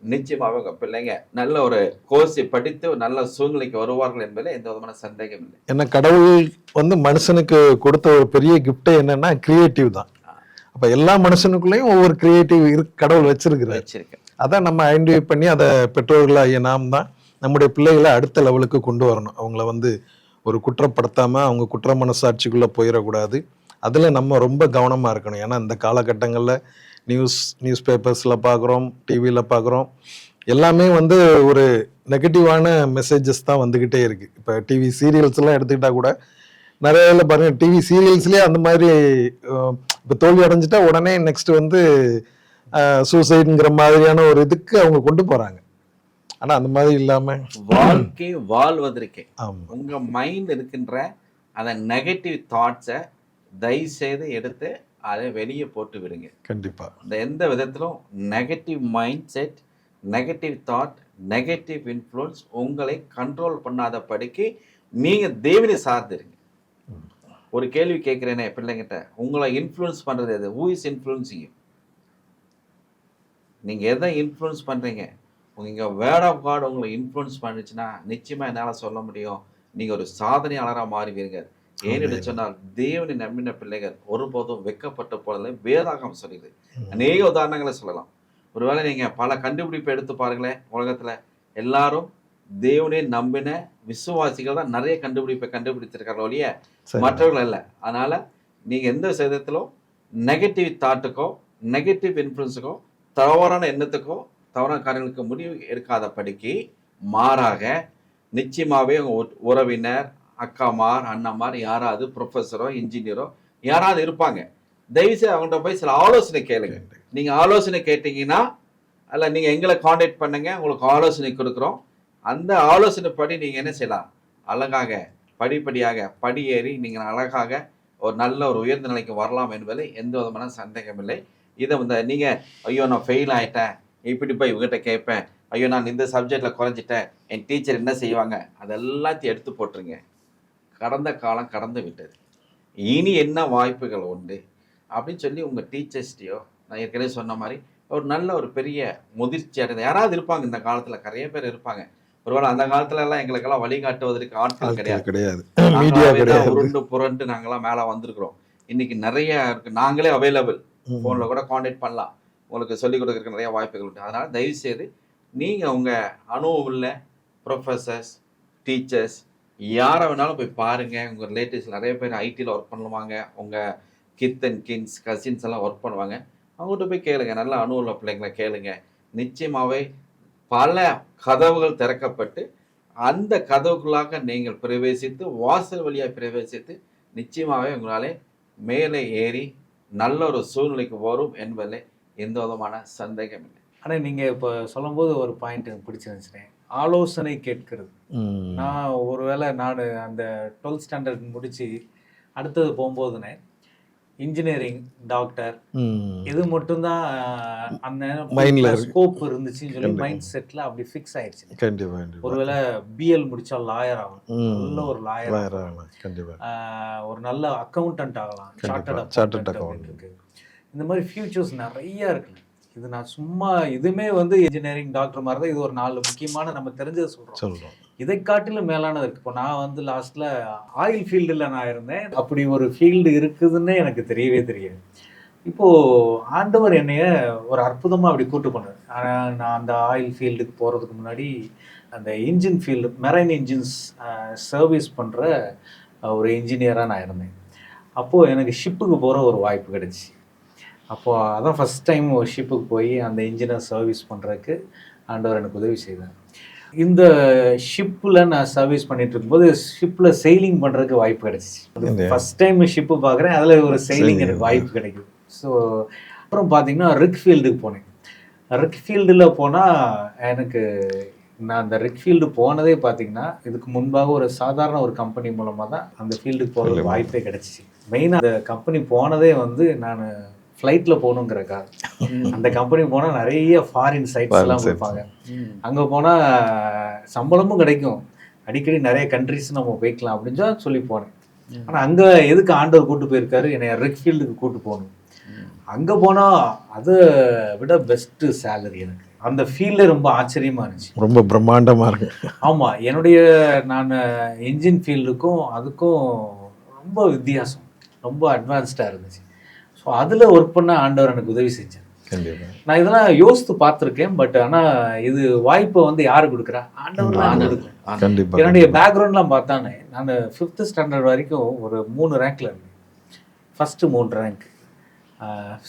நிச்சயமாக உங்க பிள்ளைங்க நல்ல ஒரு கோர்ஸை படித்து ஒரு நல்ல சூழ்நிலைக்கு வருவார்கள் என்பதில் எந்த விதமான சந்தேகம் இல்லை. ஏன்னா கடவுள் மனுஷனுக்கு கொடுத்த ஒரு பெரிய கிஃப்ட் என்னன்னா கிரியேட்டிவ் தான். அப்ப எல்லா மனுஷனுக்குள்ளேயும் ஒவ்வொரு கிரியேட்டிவ் கடவுள் வச்சிருக்கிறார். அதான் நம்ம ஐடென்டிஃபை பண்ணி அதை பெற்றோர்களாகிய நாம் தான் நம்முடைய பிள்ளைகளை அடுத்த லெவலுக்கு கொண்டு வரணும். அவங்கள ஒரு குற்றப்படுத்தாம அவங்க குற்ற மனசாட்சிக்குள்ள போயிடக்கூடாது. அதுல நம்ம ரொம்ப கவனமா இருக்கணும். ஏன்னா இந்த காலகட்டங்கள்ல நியூஸ் பேப்பர்ஸ்ல பார்க்குறோம், டிவியில பார்க்குறோம், எல்லாமே ஒரு நெகட்டிவான மெசேஜஸ் தான் வந்துகிட்டே இருக்கு. இப்போ டிவி சீரியல்ஸ் எல்லாம் எடுத்துக்கிட்டா கூட நிறைய பாருங்க, டிவி சீரியல்ஸ்லயே அந்த மாதிரி இப்போ தோல்வி அடைஞ்சிட்டா உடனே நெக்ஸ்ட் சூசைடுங்கிற மாதிரியான ஒரு இதுக்கு அவங்க கொண்டு போறாங்க. ஆனா அந்த மாதிரி இல்லாம வாழ்க்கை வாழ்வதற்கு உங்க மைண்ட் இருக்கின்ற அந்த நெகட்டிவ் தாட்ஸை தயவு செய்து எடுத்து அதை வெளியே போட்டு விடுங்க. கண்டிப்பா இந்த எந்த விதத்திலும் negative mind set, negative thought, negative influence உங்களை கண்ட்ரோல் பண்ணாத படிக்கு நீங்க தேவனை சார்ந்துருங்க. ஒரு கேள்வி கேட்கிறேனே பிள்ளைங்கிட்ட, உங்களை இன்ஃப்ளூயன்ஸ் பண்றது எது? Who is influencing you? நீங்கள் எதை இன்ஃப்ளூயன்ஸ் பண்ணுறீங்க, உங்கள் வேர்ட் ஆஃப் காட் உங்களை இன்ஃப்ளூயன்ஸ் பண்ணுச்சுன்னா நிச்சயமாக என்னால் சொல்ல முடியும், நீங்கள் ஒரு சாதனையாளராக மாறுவீர்கள். ஏனென்று சொன்னால் தேவனை நம்பின பிள்ளைகள் ஒருபோதும் வெட்கப்பட்ட போல வேதாகம் சொல்லுது. அநேக உதாரணங்களை சொல்லலாம். ஒருவேளை நீங்கள் பல கண்டுபிடிப்பை எடுத்து பாருங்களேன், உலகத்தில் எல்லாரும் தேவனை நம்பின விசுவாசிகள் தான் நிறைய கண்டுபிடிப்பை கண்டுபிடித்திருக்காங்க ஒழிய மற்றவர்கள் இல்லை. அதனால் நீங்கள் எந்த விதத்திலும் நெகட்டிவ் தாட்டுக்கோ நெகட்டிவ் இன்ஃப்ளூன்ஸுக்கோ தவறான எண்ணத்துக்கோ தவறான காரியங்களுக்கு முடிவு எடுக்காதபடிக்கு மாறாக நிச்சயமாகவே உங்கள் உறவினர், அக்காமார், அண்ணாமார், யாராவது ப்ரொஃபஸரோ இன்ஜினியரோ யாராவது இருப்பாங்க. தயவுசெய்து அவங்கள்ட்ட போய் சில ஆலோசனை கேளுங்க. நீங்கள் ஆலோசனை கேட்டீங்கன்னா அல்ல நீங்கள் எங்களை காண்டாக்ட் பண்ணுங்க, உங்களுக்கு ஆலோசனை கொடுக்குறோம். அந்த ஆலோசனைப்படி நீங்கள் என்ன செய்யலாம், அழகாக படிப்படியாக படியேறி நீங்கள் அழகாக ஒரு நல்ல ஒரு உயர்ந்த நிலைக்கு வரலாம் என்பதில் எந்த விதமான சந்தேகம் இல்லை. இதை வந்து நீங்கள் ஐயோ நான் ஃபெயில் ஆகிட்டேன், இப்படி போய் இவங்ககிட்ட கேட்பேன், ஐயோ நான் இந்த சப்ஜெக்டில் குறைஞ்சிட்டேன், என் டீச்சர் என்ன செய்வாங்க, அதெல்லாத்தையும் எடுத்து போட்டுருங்க. கடந்த காலம் கடந்து விட்டது, இனி என்ன வாய்ப்புகள் உண்டு அப்படின்னு சொல்லி உங்கள் டீச்சர்ஸ்டையோ, நான் ஏற்கனவே சொன்ன மாதிரி ஒரு நல்ல ஒரு பெரிய முதிர்ச்சி அடைந்த யாராவது இருப்பாங்க. இந்த காலத்தில் நிறைய பேர் இருப்பாங்க. ஒருவேளை அந்த காலத்துல எல்லாம் எங்களுக்கெல்லாம் வழிகாட்டுவதற்கு ஆட்கள் கிடையாது. உருண்டு புரண்டு நாங்கெல்லாம் மேலே வந்திருக்கிறோம். இன்னைக்கு நிறைய இருக்கு, நாங்களே அவைலபிள், ஃபோனில் கூட காண்டாக்ட் பண்ணலாம், உங்களுக்கு சொல்லிக் கொடுக்குறதுக்கு நிறைய வாய்ப்புகள் உண்டு. அதனால் தயவுசெய்து நீங்கள் உங்கள் அனுபவம் உள்ள ப்ரொஃபஸர்ஸ், டீச்சர்ஸ் யாரை வேணாலும் போய் பாருங்கள். உங்கள் ரிலேட்டிவ்ஸ் நிறைய பேர் ஐடியில் ஒர்க் பண்ணுவாங்க, உங்கள் கித் அண்ட் கின்ஸ் கசின்ஸ் எல்லாம் ஒர்க் பண்ணுவாங்க. அவங்ககிட்ட போய் கேளுங்க, நல்ல அனுபவம் உள்ள பிள்ளைங்களை கேளுங்க. நிச்சயமாகவே பல கதவுகள் திறக்கப்பட்டு அந்த கதவுக்குள்ளாக நீங்கள் பிரவேசித்து வாசல் வழியாக பிரவேசித்து நிச்சயமாகவே உங்களாலே மேலே ஏறி நல்ல ஒரு சூழ்நிலைக்கு வரும் என்பதில் எந்த விதமான சந்தேகம் இல்லை. ஆனால் நீங்கள் இப்போ சொல்லும்போது ஒரு பாயிண்ட் எனக்கு பிடிச்சிருந்துச்சுனே, ஆலோசனை கேட்கறது. நான் ஒருவேளை நான் அந்த 12th ஸ்டாண்டர்ட் முடித்து அடுத்தது போகும்போதுனே இன்ஜினியரிங், டாக்டர் இது மட்டும்தான் அந்த ஸ்கோப் இருந்துச்சுன்னு சொல்லி மைண்ட் செட்டில் அப்படி ஃபிக்ஸ் ஆயிடுச்சு. ஒருவேளை பிஎல் முடிச்சா லாயர் ஆகலாம், நல்ல ஒரு லாயர் ஆகலாம், ஒரு நல்ல அக்கௌண்டன்ட் ஆகலாம், சார்ட்டர்ட் அக்கௌண்டன்ட் இருக்கு. இந்த மாதிரி ஃபியூச்சர்ஸ் நிறைய இருக்குங்க. இது நான் சும்மா இதுவுமே வந்து இன்ஜினியரிங், டாக்டர் மாதிரி தான். இது ஒரு 4 முக்கியமான நம்ம தெரிஞ்சதை சொல்கிறோம். இதை காட்டிலும் மேலானது இருக்குது. இப்போ நான் வந்து லாஸ்ட்டில் ஆயில் ஃபீல்டில் நான் இருந்தேன். அப்படி ஒரு ஃபீல்டு இருக்குதுன்னு எனக்கு தெரியவே தெரியாது. இப்போது ஆண்டவர் என்னைய ஒரு அற்புதமாக அப்படி கூட்டு பண்ணார். ஆனால் நான் அந்த ஆயில் ஃபீல்டுக்கு போகிறதுக்கு முன்னாடி அந்த engine field, marine engines service பண்ணுற ஒரு இன்ஜினியராக நான் இருந்தேன். அப்போது எனக்கு ஷிப்புக்கு போகிற ஒரு வாய்ப்பு கிடச்சி. அப்போது அதான் ஃபஸ்ட் டைம் ஒரு ஷிப்புக்கு போய் அந்த இன்ஜினை சர்வீஸ் பண்ணுறதுக்கு ஆண்டவர் எனக்கு உதவி செய்தார். இந்த ஷிப்பில் நான் சர்வீஸ் பண்ணிட்டு இருக்கும்போது ஷிப்பில் செயிலிங் பண்ணுறதுக்கு வாய்ப்பு கிடச்சிச்சு. ஃபஸ்ட் டைம் ஷிப்பு பார்க்குறேன், அதில் ஒரு செயிலிங் எனக்கு வாய்ப்பு கிடைக்குது. ஸோ அப்புறம் பார்த்தீங்கன்னா ரிக் ஃபீல்டுக்கு போனேன். ரிக் ஃபீல்டில் போனால் எனக்கு நான் அந்த ரிக் ஃபீல்டு போனதே பார்த்தீங்கன்னா இதுக்கு முன்பாக ஒரு சாதாரண ஒரு கம்பெனி மூலமாக தான் அந்த ஃபீல்டுக்கு போகிறதுக்கு வாய்ப்பே கிடச்சிச்சு. மெயினாக அந்த கம்பெனி போனதே வந்து நான் ஃப்ளைட்டில் போகணுங்கிறக்காக. அந்த கம்பெனி போனால் நிறைய ஃபாரின் சைட்ஸ் எல்லாம் கொடுப்பாங்க. அங்கே போனால் சம்பளமும் கிடைக்கும், அடிக்கடி நிறைய கண்ட்ரிஸ் நம்ம போய்க்கலாம் அப்படின்னு சொல்லி போனேன். ஆனால் அங்கே எதுக்கு ஆண்டவர் கூட்டு போயிருக்காரு, என்னை ரிக் ஃபீல்டுக்கு கூட்டு போகணும். அங்கே போனால் அதை விட பெஸ்ட்டு சேலரி எனக்கு. அந்த ஃபீல்டு ரொம்ப ஆச்சரியமாக இருந்துச்சு, ரொம்ப பிரம்மாண்டமாக இருக்கு. ஆமாம், என்னுடைய நான் இன்ஜின் ஃபீல்டுக்கும் அதுக்கும் ரொம்ப வித்தியாசம், ரொம்ப அட்வான்ஸ்டாக இருந்துச்சு. ஸோ அதில் ஒர்க் பண்ண ஆண்டவர் எனக்கு உதவி செஞ்சேன். நான் இதெல்லாம் யோசித்து பார்த்துருக்கேன். பட் ஆனால் இது வாய்ப்பை வந்து யாரு கொடுக்குறா, ஆண்டவர் தான் கொடுக்குறேன். என்னுடைய பேக்ரவுண்ட்லாம் பார்த்தானே நான் 5th ஸ்டாண்டர்ட் வரைக்கும் ஒரு 3 ரேங்க்ல இருந்தேன். First 3 rank,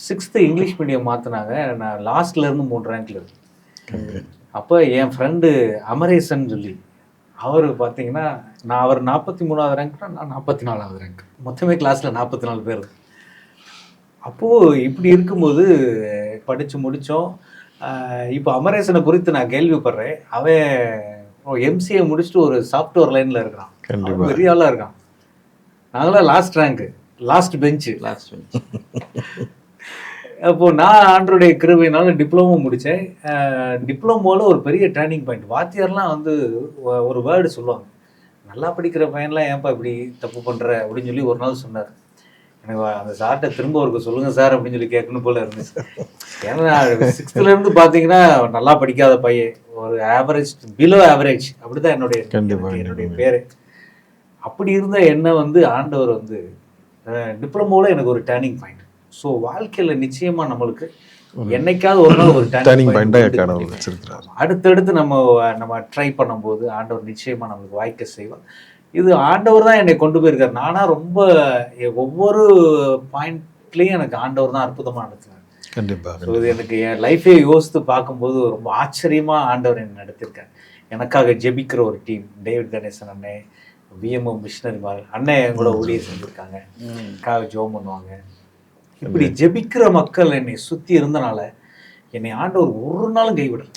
6th English medium மாற்றினாங்க, நான் லாஸ்ட்லேருந்து 3 ரேங்க்ல இருந்தேன். அப்போ என் ஃப்ரெண்டு அமரேசன் சொல்லி அவர் பார்த்தீங்கன்னா அவர் 43வது ரேங்க்னா நான் 44வது ரேங்க், மொத்தமே கிளாஸில் 44 பேர். அப்போது இப்படி இருக்கும்போது படித்து முடித்தோம். இப்போ அமரேசனை குறித்து நான் கேள்விப்படுறேன். அவன் எம்சிஏ முடிச்சுட்டு ஒரு சாஃப்ட்வேர் லைனில் இருக்கிறான், பெரிய ஆளாக இருக்கான். நாங்களாம் லாஸ்ட் ரேங்க்கு, லாஸ்ட் பெஞ்சு. அப்போது நான் ஆண்டருடைய கிருபையினால டிப்ளமோ முடித்தேன். டிப்ளமோவில் ஒரு பெரிய டேர்னிங் பாயிண்ட். வாத்தியார்லாம் வந்து ஒரு வேர்டு சொல்லுவாங்க, நல்லா படிக்கிற பையன்லாம் ஏன்ப்பா இப்படி தப்பு பண்ணுற அப்படின்னு சொல்லி ஒரு நாள் சொன்னார். எனக்கு அந்த சார்கிட்ட திரும்ப ஒருக்கு சொல்லுங்க சார் அப்படின்னு சொல்லி கேட்கணும் போல இருந்துச்சு. ஏன்னா 6th இருந்து பார்த்தீங்கன்னா நல்லா படிக்காத பையன், ஒரு ஆவரேஜ் பிலோ ஆவரேஜ் அப்படிதான் என்னுடைய பேரு. அப்படி இருந்த என்ன வந்து ஆண்டவர் வந்து டிப்ளமோவில் எனக்கு ஒரு டேர்னிங் பாயிண்ட். ஸோ வாழ்க்கையில் நிச்சயமா நம்மளுக்கு என்னைக்காவது ஒரு நாள் ஒரு டேர்னிங் பாயிண்ட் அடுத்தடுத்து நம்ம ட்ரை பண்ணும்போது ஆண்டவர் நிச்சயமா நம்மளுக்கு வாய்க்க செய்வார். இது ஆண்டவர் தான் என்னை கொண்டு போயிருக்காரு. நானா ரொம்ப ஒவ்வொரு பாயிண்ட்லயும் எனக்கு ஆண்டவர் தான் அற்புதமா நடத்துனார். கண்டிப்பா. இது எனக்கு என் லைஃபே யோசித்து பார்க்கும்போது ரொம்ப ஆச்சரியமா ஆண்டவர் என்னை நடத்திருக்காரு. எனக்காக ஜெபிக்கிற ஒரு டீம், டேவிட் கணேசன் அண்ணன், விஎம்ஓ மிஷினரி அண்ணன் கூட ஊழியர் செஞ்சிருக்காங்க, எனக்காக ஜெபம் பண்ணுவாங்க. இப்படி ஜெபிக்கிற மக்கள் என்னை சுத்தி இருந்தனால என்னை ஆண்டவர் ஒரு நாளும் கைவிடல.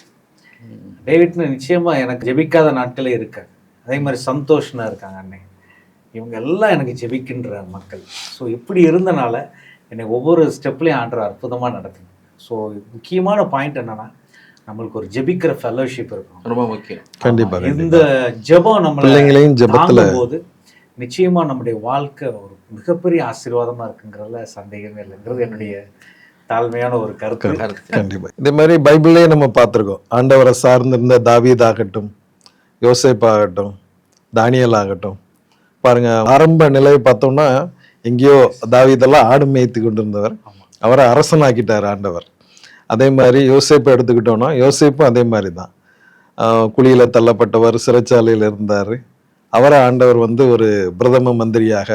டேவிட்னு நிச்சயமா எனக்கு ஜெபிக்காத நாட்களே இருக்காது. அதே மாதிரி சந்தோஷனா இருக்காங்க அண்ணன், இவங்க எல்லாம் எனக்கு ஜெபிக்கின்ற மக்கள். ஸோ இப்படி இருந்தனால என்னை ஒவ்வொரு ஸ்டெப்லையும் ஆண்டவர் அற்புதமாக நடத்துங்க. ஸோ முக்கியமான பாயிண்ட் என்னன்னா, நம்மளுக்கு ஒரு ஜெபிக்கிற ஃபெல்லோஷிப் இருக்கும், ரொம்ப முக்கியம். கண்டிப்பாக இந்த ஜெபம் நம்மளையும் ஜெபத்தும் போது நிச்சயமா நம்முடைய வாழ்க்கை ஒரு மிகப்பெரிய ஆசீர்வாதமா இருக்குங்கிறதுல சந்தேகமே இல்லைங்கிறது என்னுடைய தாழ்மையான ஒரு கருத்து. கண்டிப்பா. இதே மாதிரி பைபிள்லயே நம்ம பார்த்துருக்கோம். ஆண்டவரை சார்ந்திருந்த தாவீதாகட்டும், யோசேப்பாகட்டும், தானியல் ஆகட்டும், பாருங்க ஆரம்ப நிலையை பார்த்தோம்னா எங்கேயோ தாவீதெல்லாம் ஆடு மேய்த்து கொண்டிருந்தவர், அவரை அரசனாக்கிட்டார் ஆண்டவர். அதே மாதிரி யோசேப்பை எடுத்துக்கிட்டோம்னா யோசேப்பும் அதே மாதிரி தான், குழியில தள்ளப்பட்டவர், சிறைச்சாலையில் இருந்தார், அவரை ஆண்டவர் வந்து ஒரு பிரதம மந்திரியாக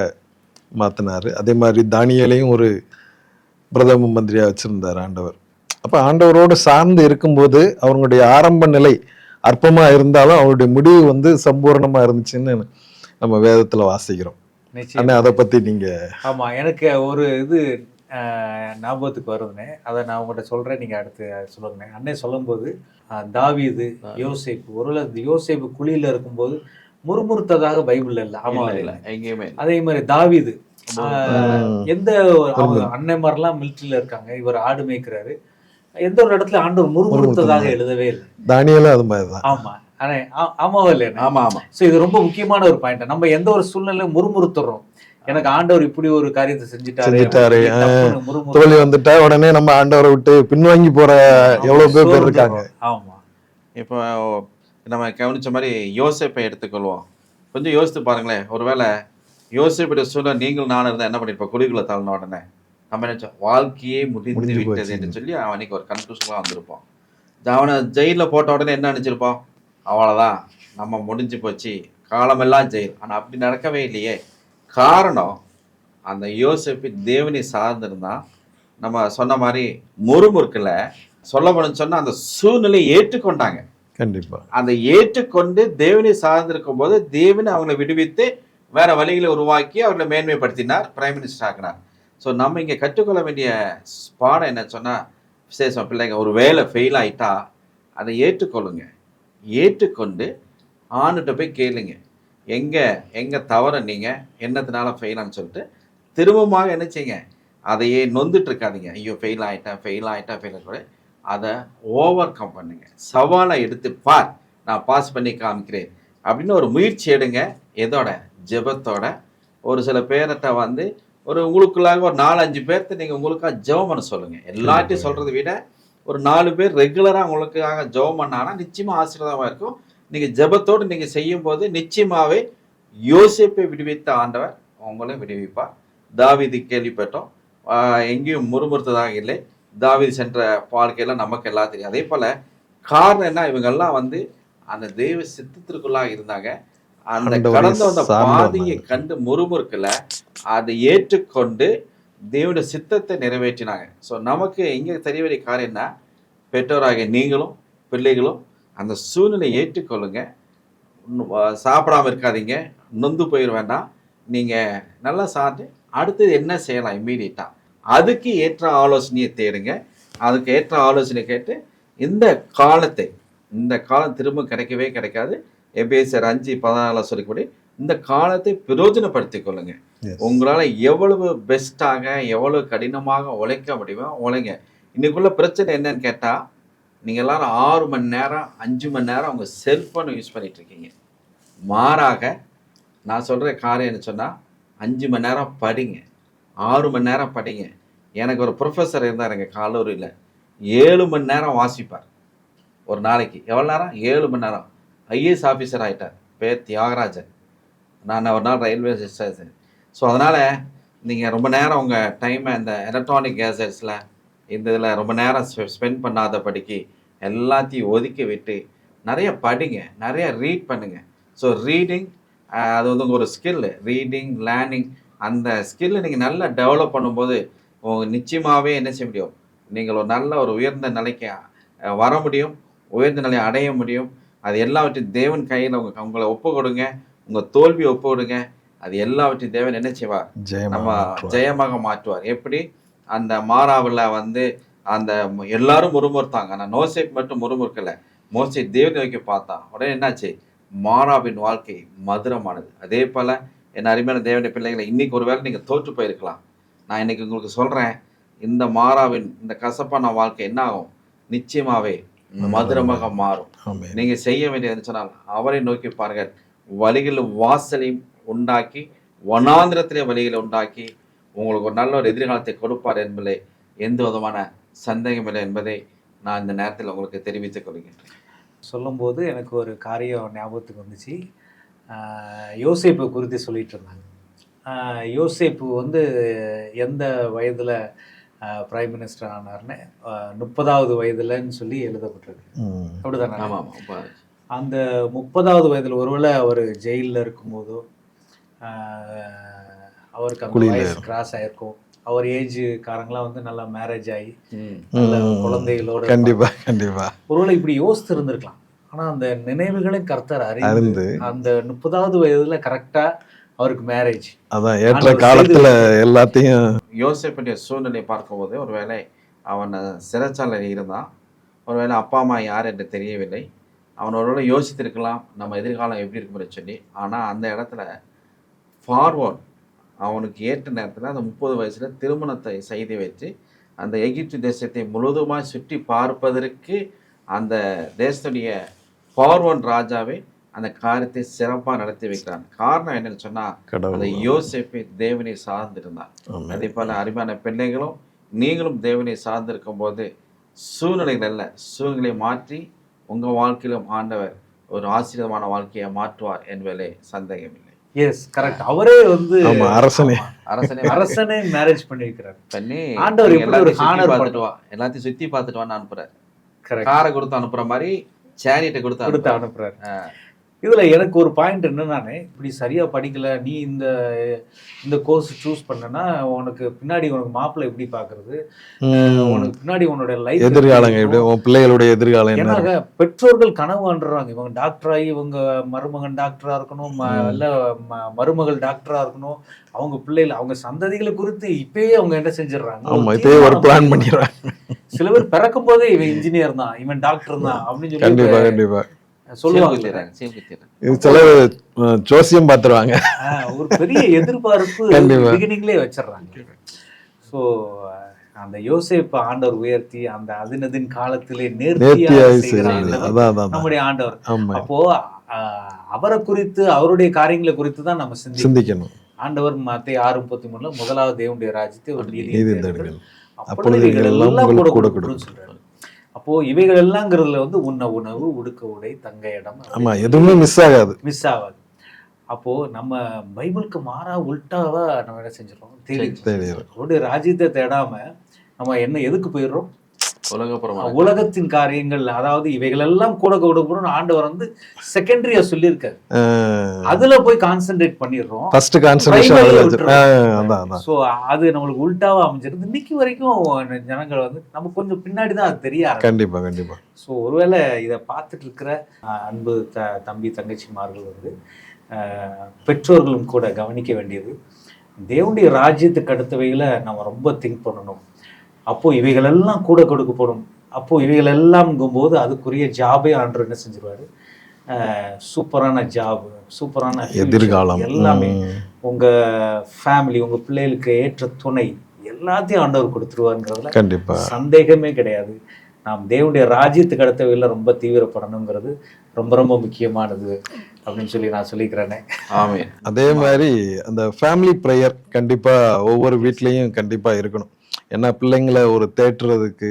மாத்தினாரு. அதே மாதிரி தானியலையும் ஒரு பிரதம மந்திரியாக வச்சிருந்தார் ஆண்டவர். அப்ப ஆண்டவரோடு சார்ந்து இருக்கும்போது அவங்களுடைய ஆரம்ப நிலை அற்பமா இருந்தாலும் அவருடைய முடிவு வந்து சம்பூர்ணமா இருந்துச்சுன்னு நம்ம வேதத்துல வாசிக்கிறோம். அதை பத்தி நீங்க. ஆமா, எனக்கு ஒரு இது ஞாபகத்துக்கு வருதுனே, அதை நான் உங்கள்கிட்ட சொல்றேன், நீங்க அடுத்து சொல்லுங்க. அண்ணே சொல்லும்போது தாவீது, யோசேப்பு, ஒருவேளை யோசேப்பு குழியில இருக்கும்போது முறுமுறுத்ததாக பைபிள்ல இல்ல. ஆமா, இல்ல எங்கேயுமே. அதே மாதிரி தாவீது எந்த அண்ணன் மாதிரிலாம் மிலிட்டரியில இருக்காங்க, இவர் ஆடு மேய்க்கிறாரு, எந்த ஒரு இடத்துல ஆண்டவர் முறுமுறுத்ததாக எழுதவே இல்லை. தானியேலும் அது மாதிரிதான். ஆமா, ஆமாவா இல்லையா? ஆமா ஆமா. சோ இது ரொம்ப முக்கியமான ஒரு பாயிண்ட். நம்ம எந்த ஒரு சூழ்நிலையும் முறுமுறுத்துறோம், எனக்கு ஆண்டவர் இப்படி ஒரு காரியத்தை செஞ்சுட்டாரு, தோல்வி வந்துட்டா உடனே நம்ம ஆண்டவரை விட்டு பின்வாங்கி போற எவ்வளவு பேர் இருக்காங்க. ஆமா. இப்போ நம்ம கவனிச்ச மாதிரி யோசேப்பை எடுத்துக்கொள்வோம். கொஞ்சம் யோசித்து பாருங்களேன், ஒருவேளை யோசேப்புடைய சூழ்நிலை நீங்கள் நானும் இருந்தால் என்ன பண்ணிருப்போம்? குழிக்குள்ள தள்ளின உடனே நம்ம நினைச்சோம் வாழ்க்கையே முடிந்து விட்டது என்று சொல்லி அவன் அன்னைக்கு ஒரு கன்க்ளூஷன்லாம் வந்திருப்போம். அவனை ஜெயிலில் போட்ட உடனே என்ன நினைச்சிருப்போம்? அவ்வளோதான், நம்ம முடிஞ்சு போச்சு, காலமெல்லாம் ஜெயில். ஆனால் அப்படி நடக்கவே இல்லையே. காரணம், அந்த யோசேப்பு தேவனை சார்ந்திருந்தான். நம்ம சொன்ன மாதிரி முறுமுறுக்கல சொல்லப்படும் சொன்னா அந்த சூழ்நிலையை ஏற்றுக்கொண்டாங்க. கண்டிப்பா. அந்த ஏற்றுக்கொண்டு தேவனை சார்ந்திருக்கும் போது தேவனை அவங்களை விடுவித்து வேற வழிகளை உருவாக்கி அவர்களை மேன்மைப்படுத்தினார், பிரைம் மினிஸ்டர் ஆக்கினார். ஸோ நம்ம இங்கே கற்றுக்கொள்ள வேண்டிய பாடம் என்ன சொன்னால், விசேஷம் பிள்ளைங்க ஒரு வேலை ஃபெயில் ஆகிட்டா அதை ஏற்றுக்கொள்ளுங்க. ஏற்றுக்கொண்டு ஆணுகிட்ட போய் கேளுங்க, எங்கே தவற நீங்கள் என்னத்தினால ஃபெயிலான்னு சொல்லிட்டு திரும்பமாக என்ன செய்யுங்க, அதையே நொந்துட்டு இருக்காதீங்க. ஐயோ ஃபெயில் ஆகிட்டேன் கூட அதை ஓவர் கம் பண்ணுங்க. சவாலை எடுத்து பார், நான் பாஸ் பண்ணி காமிக்கிறேன் அப்படின்னு ஒரு முயற்சி எடுங்க. எதோட? ஜெபத்தோட. ஒரு சில பேர்கிட்ட வந்து ஒரு உங்களுக்குள்ளாக ஒரு 4-5 பேர்த்த நீங்கள் உங்களுக்காக ஜெபம் பண்ண சொல்லுங்கள். எல்லாத்தையும் சொல்கிறத விட ஒரு 4 பேர் ரெகுலராக உங்களுக்காக ஜெபம் பண்ணாங்கன்னா நிச்சயமாக ஆசீர்வாதமாக இருக்கும். நீங்கள் ஜெபத்தோடு நீங்கள் செய்யும்போது நிச்சயமாகவே யோசேப்பை விடுவித்த ஆண்டவர் உங்களை விடுவிப்பார். தாவீது கேள்விப்பட்டோம், எங்கேயும் முறுமுறுத்ததாக இல்லை. தாவீது சென்ற வாழ்க்கையெல்லாம் நமக்கு எல்லாம் தெரியும். அதே போல் காரணம் என்ன, இவங்கெல்லாம் வந்து அந்த தெய்வ சித்தத்திற்குள்ளாக இருந்தாங்க. அந்த கடந்து வந்த பாதையை கண்டு முறுமுறுக்கல, அதை ஏற்றுக்கொண்டு தேவனுடைய சித்தத்தை நிறைவேற்றினாங்க. ஸோ நமக்கு இங்கே தெரிய வேண்டிய காரியம் என்ன, பெற்றோராகிய நீங்களும் பிள்ளைகளும் அந்த சூழ்நிலையை ஏற்றுக்கொள்ளுங்க. சாப்பிடாம இருக்காதீங்க, நொந்து போயிட வேண்டாம். நீங்கள் நல்லா சாப்பிட்டு அடுத்தது என்ன செய்யலாம் இம்மீடியட்டாக அதுக்கு ஏற்ற ஆலோசனையை தேடுங்க. அதுக்கு ஏற்ற ஆலோசனை கேட்டு இந்த காலம் திரும்ப கிடைக்கவே கிடைக்காது. எபேசியர் 5:14 சொல்லிக்கூடி இந்த காலத்தை பிரயோஜனப்படுத்திக் கொள்ளுங்க. உங்களால் எவ்வளவு பெஸ்ட்டாக எவ்வளவு கடினமாக உழைக்க முடியுமோ உழைங்க. இன்னைக்குள்ள பிரச்சனை என்னன்னு கேட்டால், நீங்கள் எல்லாரும் 6 மணி நேரம் 5 மணி நேரம் உங்கள் செல்ஃபோனை யூஸ் பண்ணிட்டு இருக்கீங்க. மாறாக நான் சொல்கிற காரியம் என்ன சொன்னால், 5 மணி நேரம் படிங்க, 6 மணி நேரம் படிங்க. எனக்கு ஒரு ப்ரொஃபஸர் இருந்தார் எங்கள் கல்லூரியில், 7 மணி நேரம் வாசிப்பார் ஒரு நாளைக்கு. எவ்வளோ நேரம்? 7 மணி நேரம். ஐஏஎஸ் ஆஃபீஸர் ஆகிட்டார், பேர் தியாகராஜன். நான் ஒரு நாள் ரயில்வே ஸ்டேஷன். ஸோ அதனால் நீங்கள் ரொம்ப நேரம் உங்கள் டைமை இந்த எலக்ட்ரானிக் கேஜெட்ஸில் இந்த இதில் ரொம்ப நேரம் ஸ்பெண்ட் பண்ணாதபடிக்கு எல்லாத்தையும் ஒதுக்கி விட்டு நிறைய படிங்க, நிறைய ரீட் பண்ணுங்கள். ஸோ ரீடிங் அது வந்து ஒரு ஸ்கில்லு. ரீடிங், லேர்னிங், அந்த ஸ்கில்லை நீங்கள் நல்லா டெவலப் பண்ணும்போது நிச்சயமாகவே என்ன செய்ய முடியும், நீங்கள் ஒரு நல்ல ஒரு உயர்ந்த நிலைக்கு வர முடியும், உயர்ந்த நிலையை அடைய முடியும். அது எல்லாவற்றையும் தேவன் கையில் உங்களை ஒப்பு கொடுங்க. உங்கள் தோல்வியை ஒப்பு கொடுங்க. அது எல்லாவற்றையும் தேவன் என்ன செய்வார்? நம்ம ஜெயமாக மாற்றுவார். எப்படி அந்த மாறாவில் வந்து அந்த எல்லாரும் முறுமுறுத்தாங்க, ஆனால் நோசேப் மட்டும் முறுமுறுக்கலை. மோசே தேவனை நோக்கி பார்த்தான். உடனே என்னாச்சு? மாறாவின் வாழ்க்கை மதுரமானது. அதே போல் என் அருமையான தேவனுடைய பிள்ளைகளை, இன்றைக்கி ஒரு வேளை நீங்கள் தோற்று போயிருக்கலாம். நான் இன்றைக்கி உங்களுக்கு சொல்கிறேன், இந்த மாறாவின் இந்த கசப்பான வாழ்க்கை என்ன ஆகும்? நிச்சயமாகவே மதுரமாக மாறும். நீங்கள் செய்ய வேண்டியது சொன்னால் அவரை நோக்கி பாருங்கள். வழிகளும் வாசலையும் உண்டாக்கி, வனாந்திரத்திலே வழிகளை உண்டாக்கி உங்களுக்கு ஒரு நல்ல ஒரு எதிர்காலத்தை கொடுப்பார் என்பதை எந்த விதமான சந்தேகம் இல்லை என்பதை நான் இந்த நேரத்தில் உங்களுக்கு தெரிவித்துக் கொள்கிறேன். சொல்லும்போது எனக்கு ஒரு காரியம் ஞாபகத்துக்கு வந்துச்சு. யோசேப்பு குறித்து சொல்லிட்டு இருந்தாங்க. யோசேப்பு வந்து எந்த வயதில் பிரைம் மினிஸ்டர் ஆனார்னு 30வது வயதுலன்னு சொல்லி எழுதப்பட்டிருக்கு. அப்படிதானே? ஆமாம். அந்த 30வது வயதில் ஒருவேளை அவர் ஜெயிலில் இருக்கும்போதோ அவருக்கு அந்த வயசு கிராஸ் ஆகிருக்கும். அவர் ஏஜுக்காரங்களாம் வந்து நல்லா மேரேஜ் ஆகி நல்ல குழந்தைகளோட ஒருவேளை இப்படி யோசித்து இருந்திருக்கலாம். ஆனால் அந்த நினைவுகளை கர்த்தர் அறிந்து அந்த 30வது வயதில் கரெக்டாக அவருக்கு மேரேஜ், அதான் ஏற்ற காலத்தில் எல்லாத்தையும். யோசேப்புடைய சூழ்நிலையை பார்க்கும்போது ஒருவேளை அவன் சிறைச்சாலையில் இருந்தான். ஒருவேளை அப்பா அம்மா யார் என்று தெரியவில்லை. அவன் ஒருவேளை யோசித்திருக்கலாம் நம்ம எதிர்காலம் எப்படி இருக்குன்னு சொல்லி. ஆனால் அந்த இடத்துல ஃபார்வர்ட் அவனுக்கு ஏற்ற நேரத்தில் அந்த 30 வயசில் திருமணத்தை செய்து வச்சு அந்த எகிப்து தேசத்தை முழுவதுமாக சுற்றி பார்ப்பதற்கு அந்த தேசத்துடைய ஃபார்வர்ட் ராஜாவே அந்த காரியத்தை சிறப்பாக நடத்தி வைக்கிறான். காரணம் என்னன்னு சொன்னால் அந்த யோசேப்பை தேவனை சார்ந்திருந்தான். அதே போல் அருமையான பிள்ளைகளும் நீங்களும் தேவனை சார்ந்திருக்கும் போது சூழ்நிலைகளை மாற்றி உங்கள் வாழ்க்கையிலும் ஆண்டவர் ஒரு ஆசீர்வாதமான வாழ்க்கையை மாற்றுவார் என்பதிலே சந்தேகமில்லை. Yes, correct. அவரே வந்து அரசனே மேரேஜ் பண்ணிருக்கிறார். பண்ணி ஆண்டவர் எல்லாத்தையும் சுத்தி பார்த்துட்டு வான்னு அனுப்புறாரு. காரை கொடுத்து அனுப்புற மாதிரி சேரிட்டை கொடுத்து அனுப்புறாரு. இதுல எனக்கு ஒரு பாயிண்ட் என்னன்னானே, இப்படி சரியா படிக்கல, நீ இந்த கோர்ஸ் சூஸ் பண்ணனா உனக்கு பின்னாடி உனக்கு மாப்பிள்ளை எப்படி பாக்குறது, உனக்கு பின்னாடி உன்னோட லைஃப் எதிர்காலம் எப்படி, உன் பிள்ளைகளுடைய எதிர்காலம் என்ன. பெற்றோர்கள் கனவு காண்றாங்க, இவங்க டாக்டர் ஆகி இவங்க மருமகன் டாக்டரா இருக்கணும், இல்ல மருமகள் டாக்டரா இருக்கணும், அவங்க பிள்ளைகள் அவங்க சந்ததிகளை குறித்து இப்பயே அவங்க என்ன செஞ்சிடறாங்க, ஒரு பிளான் பண்ணிடுறாங்க. சில பேர் பிறக்கும் போதே இவன் இன்ஜினியர் தான், இவன் டாக்டர் தான் அப்படின்னு சொல்லி சொல்லுவாங்க. ஜோசியம் பார்த்துருவாங்க. ஒரு பெரிய எதிர்பார்ப்பு பிகினிங்லேயே வச்சிடறாங்க. ஸோ அந்த யோசேப்பு ஆண்டவர் உயர்த்தி அந்த அதினதின் காலத்திலே நம்முடைய ஆண்டவர். அப்போ அவரை குறித்து அவருடைய காரியங்களை குறித்து தான் நம்ம சிந்திக்கணும். ஆண்டவர் மத்தேயு 6:33 முதலாவது தேவனுடைய ராஜ்யத்தை ஒரு நீதி அப்பொழுது எல்லாம் கூட கொடுன்னு சொல்றாரு. அப்போ இவைகள் எல்லாங்கிறதுல வந்து உண்ண உணவு, உடுக்க உடை, தங்க இடம், எதுவுமே மிஸ் ஆகாது. அப்போ நம்ம பைபிளுக்கு மாறா உல்டாவா நம்ம என்ன செஞ்சிடறோம், அவருடைய ராஜ்யத்தை தேடாம நம்ம என்ன எதுக்கு போயிடுறோம், உலகத்தின் காரியங்கள், அதாவது இவைகள் எல்லாம் கூட கொடுக்கணும்னு ஆண்டவர் வந்து செகண்டரியா சொல்லியிருக்காரு. அதுல போய் கான்சென்ட்ரேட் பண்ணிடுறோம். சோ அது நம்மளுக்கு உல்டாவா அமைஞ்சிருக்கு. இன்னைக்கு வரைக்கும் ஜனங்கள் வந்து நம்ம கொஞ்சம் பின்னாடிதான் அது தெரிய. கண்டிப்பா. ஸோ ஒருவேளை இதை பார்த்துட்டு இருக்கிற அன்பு தம்பி தங்கச்சிமார்கள் வந்து பெற்றோர்களும் கூட கவனிக்க வேண்டியது, தேவனுடைய ராஜ்யத்துக்கு அடுத்தவைகளை நம்ம ரொம்ப திங்க் பண்ணணும். அப்போ இவைகளெல்லாம் கூட கொடுக்கப்படும். அப்போ இவைகளெல்லாம்ங்கும்போது அதுக்குரிய ஜாபே ஆண்டவர் என்ன செஞ்சிருவாரு, சூப்பரான ஜாப், சூப்பரான எதிர்காலம், எல்லாமே உங்க ஃபேமிலி, உங்க பிள்ளைகளுக்கு ஏற்ற துணை எல்லாத்தையும் ஆண்டவர் கொடுத்துருவாருங்கிறதுல கண்டிப்பா சந்தேகமே கிடையாது. நாம் தேவனுடைய ராஜ்யத்துக்கு அடுத்த வழியில் ரொம்ப தீவிரப்படணுங்கிறது ரொம்ப ரொம்ப முக்கியமானது அப்படின்னு சொல்லி நான் சொல்லிக்கிறேனே. ஆமென். அதே மாதிரி அந்த ஃபேமிலி ப்ரேயர் கண்டிப்பா ஒவ்வொரு வீட்லயும் கண்டிப்பா இருக்கணும். ஏன்னா பிள்ளைங்களை ஒரு தேற்றுறதுக்கு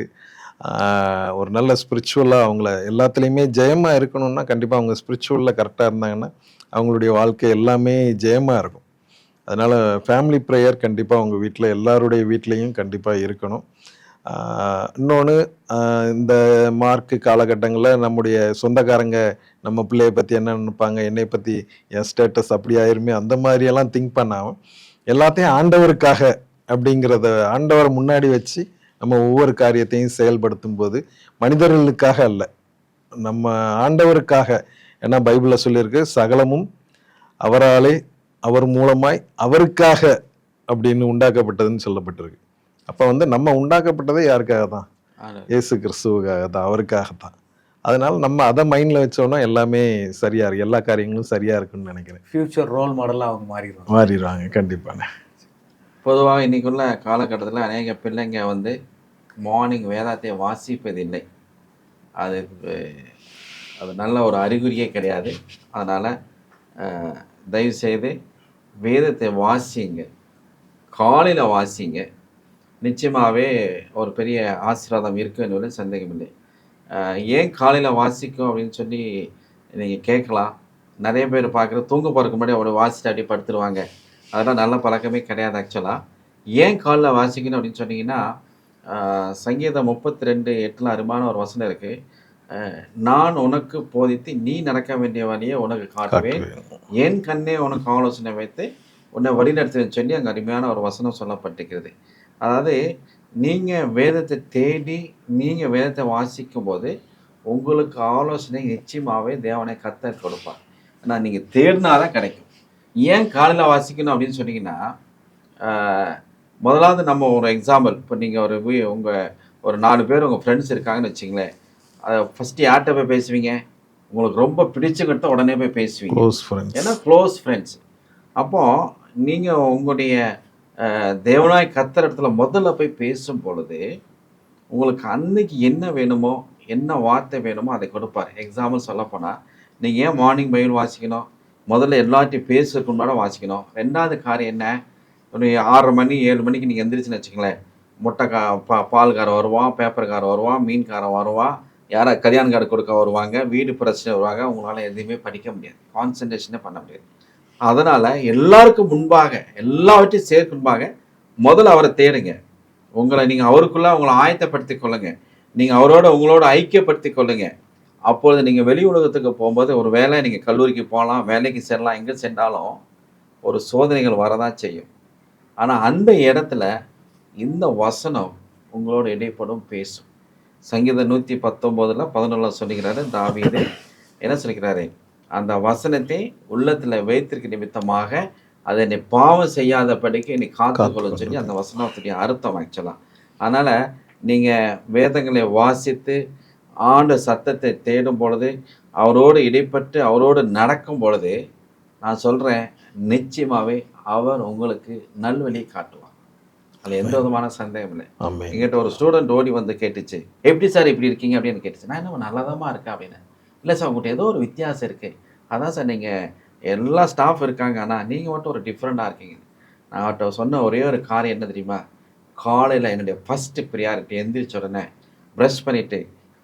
ஒரு நல்ல ஸ்பிரிச்சுவலா அவங்கள எல்லாத்துலேயுமே ஜெயமா இருக்கணும்னா கண்டிப்பா அவங்க ஸ்பிரிச்சுவல்ல கரெக்டாக இருந்தாங்கன்னா அவங்களுடைய வாழ்க்கை எல்லாமே ஜெயமா இருக்கும். அதனால ஃபேமிலி ப்ரேயர் கண்டிப்பா உங்க வீட்டில் எல்லாருடைய வீட்லேயும் கண்டிப்பா இருக்கணும். இன்னொன்று, இந்த மார்க்கு காலகட்டங்களில் நம்முடைய சொந்தக்காரங்க நம்ம பிள்ளைய பற்றி என்ன நினைப்பாங்க, என்னை பற்றி என் ஸ்டேட்டஸ் அப்படி ஆயிருமே, அந்த மாதிரியெல்லாம் திங்க் பண்ணாமல் எல்லாத்தையும் ஆண்டவருக்காக அப்படிங்கிறத ஆண்டவர் முன்னாடி வச்சு நம்ம ஒவ்வொரு காரியத்தையும் செயல்படுத்தும் போது மனிதர்களுக்காக அல்ல, நம்ம ஆண்டவருக்காக. ஏன்னா பைபிளில் சொல்லியிருக்கு, சகலமும் அவராலே அவர் மூலமாய் அவருக்காக அப்படின்னு உண்டாக்கப்பட்டதுன்னு சொல்லப்பட்டிருக்கு. அப்போ நம்ம உண்டாக்கப்பட்டதே யாருக்காக தான்? இயேசு கிறிஸ்துவுக்காக தான், அவருக்காக தான். அதனால நம்ம அதை மைண்டில் வச்சோன்னா எல்லாமே சரியா இருக்கு, எல்லா காரியங்களும் சரியா இருக்குன்னு நினைக்கிறேன். ஃபியூச்சர் ரோல் மாடலாக அவங்க மாறிடுவாங்க கண்டிப்பாக. பொதுவாக இன்னைக்குள்ள காலகட்டத்தில் அநேக பிள்ளைங்க மார்னிங் வேதாத்தை வாசிப்பதில்லை. அது அது நல்ல ஒரு அறிகுறியே கிடையாது. அதனால் தயவுசெய்து வேதத்தை வாசிங்க, காலையில் வாசிங்க. நிச்சயமாகவே ஒரு பெரிய ஆசீர்வாதம் இருக்குது என்பதில் சந்தேகமில்லை. ஏன் காலையில் வாசிக்கும் அப்படின்னு சொல்லி நீங்கள் கேட்கலாம். நிறைய பேர் பார்க்குற தூங்க போகிறதுக்கு முன்னாடி அவரை வாசிட்டு அப்படியே படுத்துருவாங்க. அதெல்லாம் நல்ல பழக்கமே கிடையாது. ஆக்சுவலாக ஏன் காலைல வாசிக்கணும் அப்படின்னு சொன்னீங்கன்னா, சங்கீதம் 32:8 அருமையான ஒரு வசனம் இருக்குது. நான் உனக்கு போதித்து நீ நடக்க வேண்டிய வழியை உனக்கு காட்டுவேன், என் கண்ணே உனக்கு ஆலோசனை வைத்து உன்னை வழிநடத்துவேன்னு சொல்லி அங்கே அருமையான ஒரு வசனம் சொல்லப்பட்டிருக்கிறது. அதாவது நீங்கள் வேதத்தை தேடி நீங்கள் வேதத்தை வாசிக்கும் போது உங்களுக்கு ஆலோசனை நிச்சயமாகவே தேவனை கர்த்தர் கொடுப்பார். ஆனால் நீங்கள் தேடினாதான் கிடைக்கும். ஏன் காலையில் வாசிக்கணும் அப்படின்னு சொன்னீங்கன்னா, முதலாவது நம்ம ஒரு எக்ஸாம்பிள், இப்போ நீங்கள் ஒரு 4 பேர் உங்கள் ஃப்ரெண்ட்ஸ் இருக்காங்கன்னு வச்சிங்களேன். அதை ஃபஸ்ட்டு யார்கிட்ட போய் பேசுவீங்க? உங்களுக்கு ரொம்ப பிடிச்சக்கிட்ட உடனே போய் பேசுவீங்க, ஏன்னா க்ளோஸ் ஃப்ரெண்ட்ஸ். அப்போது நீங்கள் உங்களுடைய தேவனாய் கர்த்தர் இடத்துல முதல்ல போய் பேசும் பொழுது உங்களுக்கு அன்னைக்கு என்ன வேணுமோ, என்ன வார்த்தை வேணுமோ அதை கொடுப்பார். எக்ஸாம்பிள் சொல்லப்போனால், நீங்கள் ஏன் மார்னிங் பைபிள் வாசிக்கணும்? முதல்ல எல்லாத்தையும் பேசுறதுக்கு முன்னாடி வாசிக்கணும். 2வது காரியம் என்ன, ஒரு 6:30 மணி 7 மணிக்கு நீங்கள் எந்திரிச்சுன்னு வச்சுங்களேன், பால்காரன் வருவான், பேப்பர்காரன் வருவான், மீன்காரன் வருவான், யாரா கல்யாண கார்டு கொடுக்க வருவாங்க, வீடு பிரச்சனை வருவாங்க. உங்களால் எதுவுமே படிக்க முடியாது, கான்சன்ட்ரேஷனே பண்ண முடியாது. அதனால் எல்லாருக்கும் முன்பாக, எல்லாவற்றையும் சேர்க்கு முன்பாக முதல்ல அவரை தேடுங்க. நீங்கள் அவருக்குள்ளே உங்களை ஆயத்தப்படுத்தி கொள்ளுங்க. நீங்கள் உங்களோட ஐக்கியப்படுத்தி கொள்ளுங்க. அப்பொழுது நீங்கள் வெளி உலகத்துக்கு போகும்போது, ஒரு வேளை நீங்கள் கல்லூரிக்கு போகலாம், வேலைக்கு செல்லலாம், எங்கே சென்றாலும் ஒரு சோதனைகள் வரதான் செய்யும். ஆனால் அந்த இடத்துல இந்த வசனம் உங்களோட இடைப்படும் பேசும். சங்கீதம் 119:11 சொல்லுகிறாரு தாவீது. என்ன சொல்லிக்கிறாரு? அந்த வசனத்தை உள்ளத்தில் வைத்திருக்க நிமித்தமாக அதை என்னை பாவம் செய்யாதபடிக்கு என்னை காத்துக்கொள்ளுன்னு சொல்லி அந்த வசனத்துடைய அர்த்தம் ஆக்சுவலாக. அதனால் நீங்கள் வேதங்களை வாசித்து ஆண்டு சத்தத்தை தேடும் பொழுது, அவரோடு இடைப்பட்டு அவரோடு நடக்கும் பொழுது, நான் சொல்கிறேன், நிச்சயமாகவே அவர் உங்களுக்கு நல்வழி காட்டுவார். அதில் எந்த விதமான சந்தேகம் இல்லை. எங்கிட்ட ஒரு ஸ்டூடெண்ட் ஓடி வந்து கேட்டுச்சு, எப்படி சார் இப்படி இருக்கீங்க அப்படின்னு கேட்டுச்சு. நான் என்ன நல்லதாமா இருக்கேன் அப்படின்னு. இல்லை சார், உங்கள்கிட்ட ஏதோ ஒரு வித்தியாசம் இருக்குது. அதான் சார், நீங்கள் எல்லா ஸ்டாஃப் இருக்காங்க, ஆனால் நீங்கள் மட்டும் ஒரு டிஃப்ரெண்ட்டாக இருக்கீங்க. நான் அவர்கிட்ட சொன்ன ஒரே ஒரு காரியம் என்ன தெரியுமா? காலையில் என்னுடைய ஃபஸ்ட்டு ப்ரியாரிட்டி எந்திரிச்ச உடனே ப்ரஷ் பண்ணிவிட்டு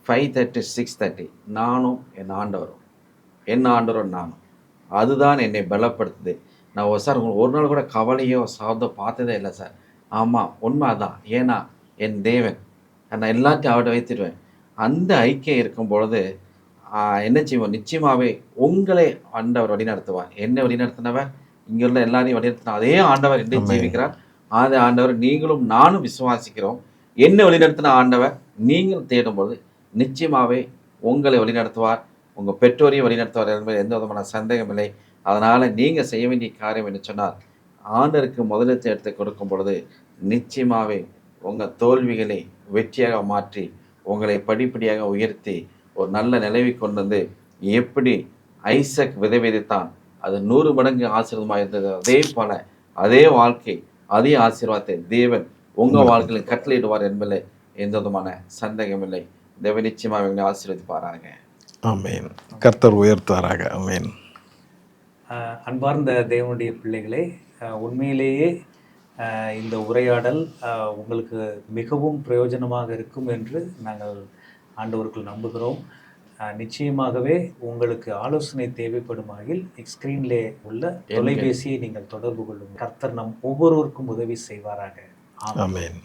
5:30 6:30 நானும் என் ஆண்டவரும் நானும், அதுதான் என்னை பலப்படுத்துது. நான் சார் உங்களுக்கு ஒரு நாள் கூட கவலையோ சாதோ பார்த்ததே இல்லை சார். ஆமாம், உண்மை அதான். ஏன்னா என் தேவன், நான் எல்லாத்தையும் அவர்கிட்ட வைத்திடுவேன். அந்த ஐக்கியம் இருக்கும் பொழுது என்ன செய்வோம்? நிச்சயமாகவே உங்களை ஆண்டவர் வழிநடத்துவார். என்ன வழிநடத்தினவர்? இங்கே உள்ள எல்லாரையும் வழிநடத்தின அதே ஆண்டவர் என்னை ஜீவிக்கிறார். அதே ஆண்டவர் நீங்களும் நானும் விசுவாசிக்கிறோம். என்ன வழிநடத்தின ஆண்டவர் நீங்கள் தேடும்போது நிச்சயமாகவே உங்களை வழிநடத்துவார், உங்கள் பெற்றோரையும் வழிநடத்துவார் என்பது எந்த விதமான சந்தேகம் இல்லை. அதனால் நீங்கள் செய்ய வேண்டிய காரியம் என்று சொன்னால், ஆண்டருக்கு முதலத்தை எடுத்து கொடுக்கும் பொழுது நிச்சயமாகவே உங்கள் தோல்விகளை வெற்றியாக மாற்றி உங்களை படிப்படியாக உயர்த்தி ஒரு நல்ல நிலைவை கொண்டு வந்து, எப்படி ஐசக் விதை விதைத்தான், அது 100 மடங்கு ஆசீர்வாதமாக இருந்தது, அதே போல அதே வாழ்க்கை அதே ஆசீர்வாதத்தை தேவன் உங்கள் வாழ்க்கையில் கட்டளையிடுவார் என்பதில் எந்த விதமான சந்தேகமில்லை. தேவன் நிச்சயமாக இவங்களை ஆசீர்வதிப்பாராங்க. ஆமென். கர்த்தர் உயர்த்துவாராக. ஆமென். அன்பார்ந்த தேவனுடைய பிள்ளைகளே, உண்மையிலேயே இந்த உரையாடல் உங்களுக்கு மிகவும் பிரயோஜனமாக இருக்கும் என்று நாங்கள் ஆண்டவருக்குள் நம்புகிறோம். நிச்சயமாகவே உங்களுக்கு ஆலோசனை தேவைப்படுமாயில் ஸ்க்ரீன்லே உள்ள தொலைபேசியை நீங்கள் தொடர்பு கொள்ளுங்கள். கர்த்தர் நம் ஒவ்வொருவருக்கும் உதவி செய்வாராக. ஆமென். ஆமென்.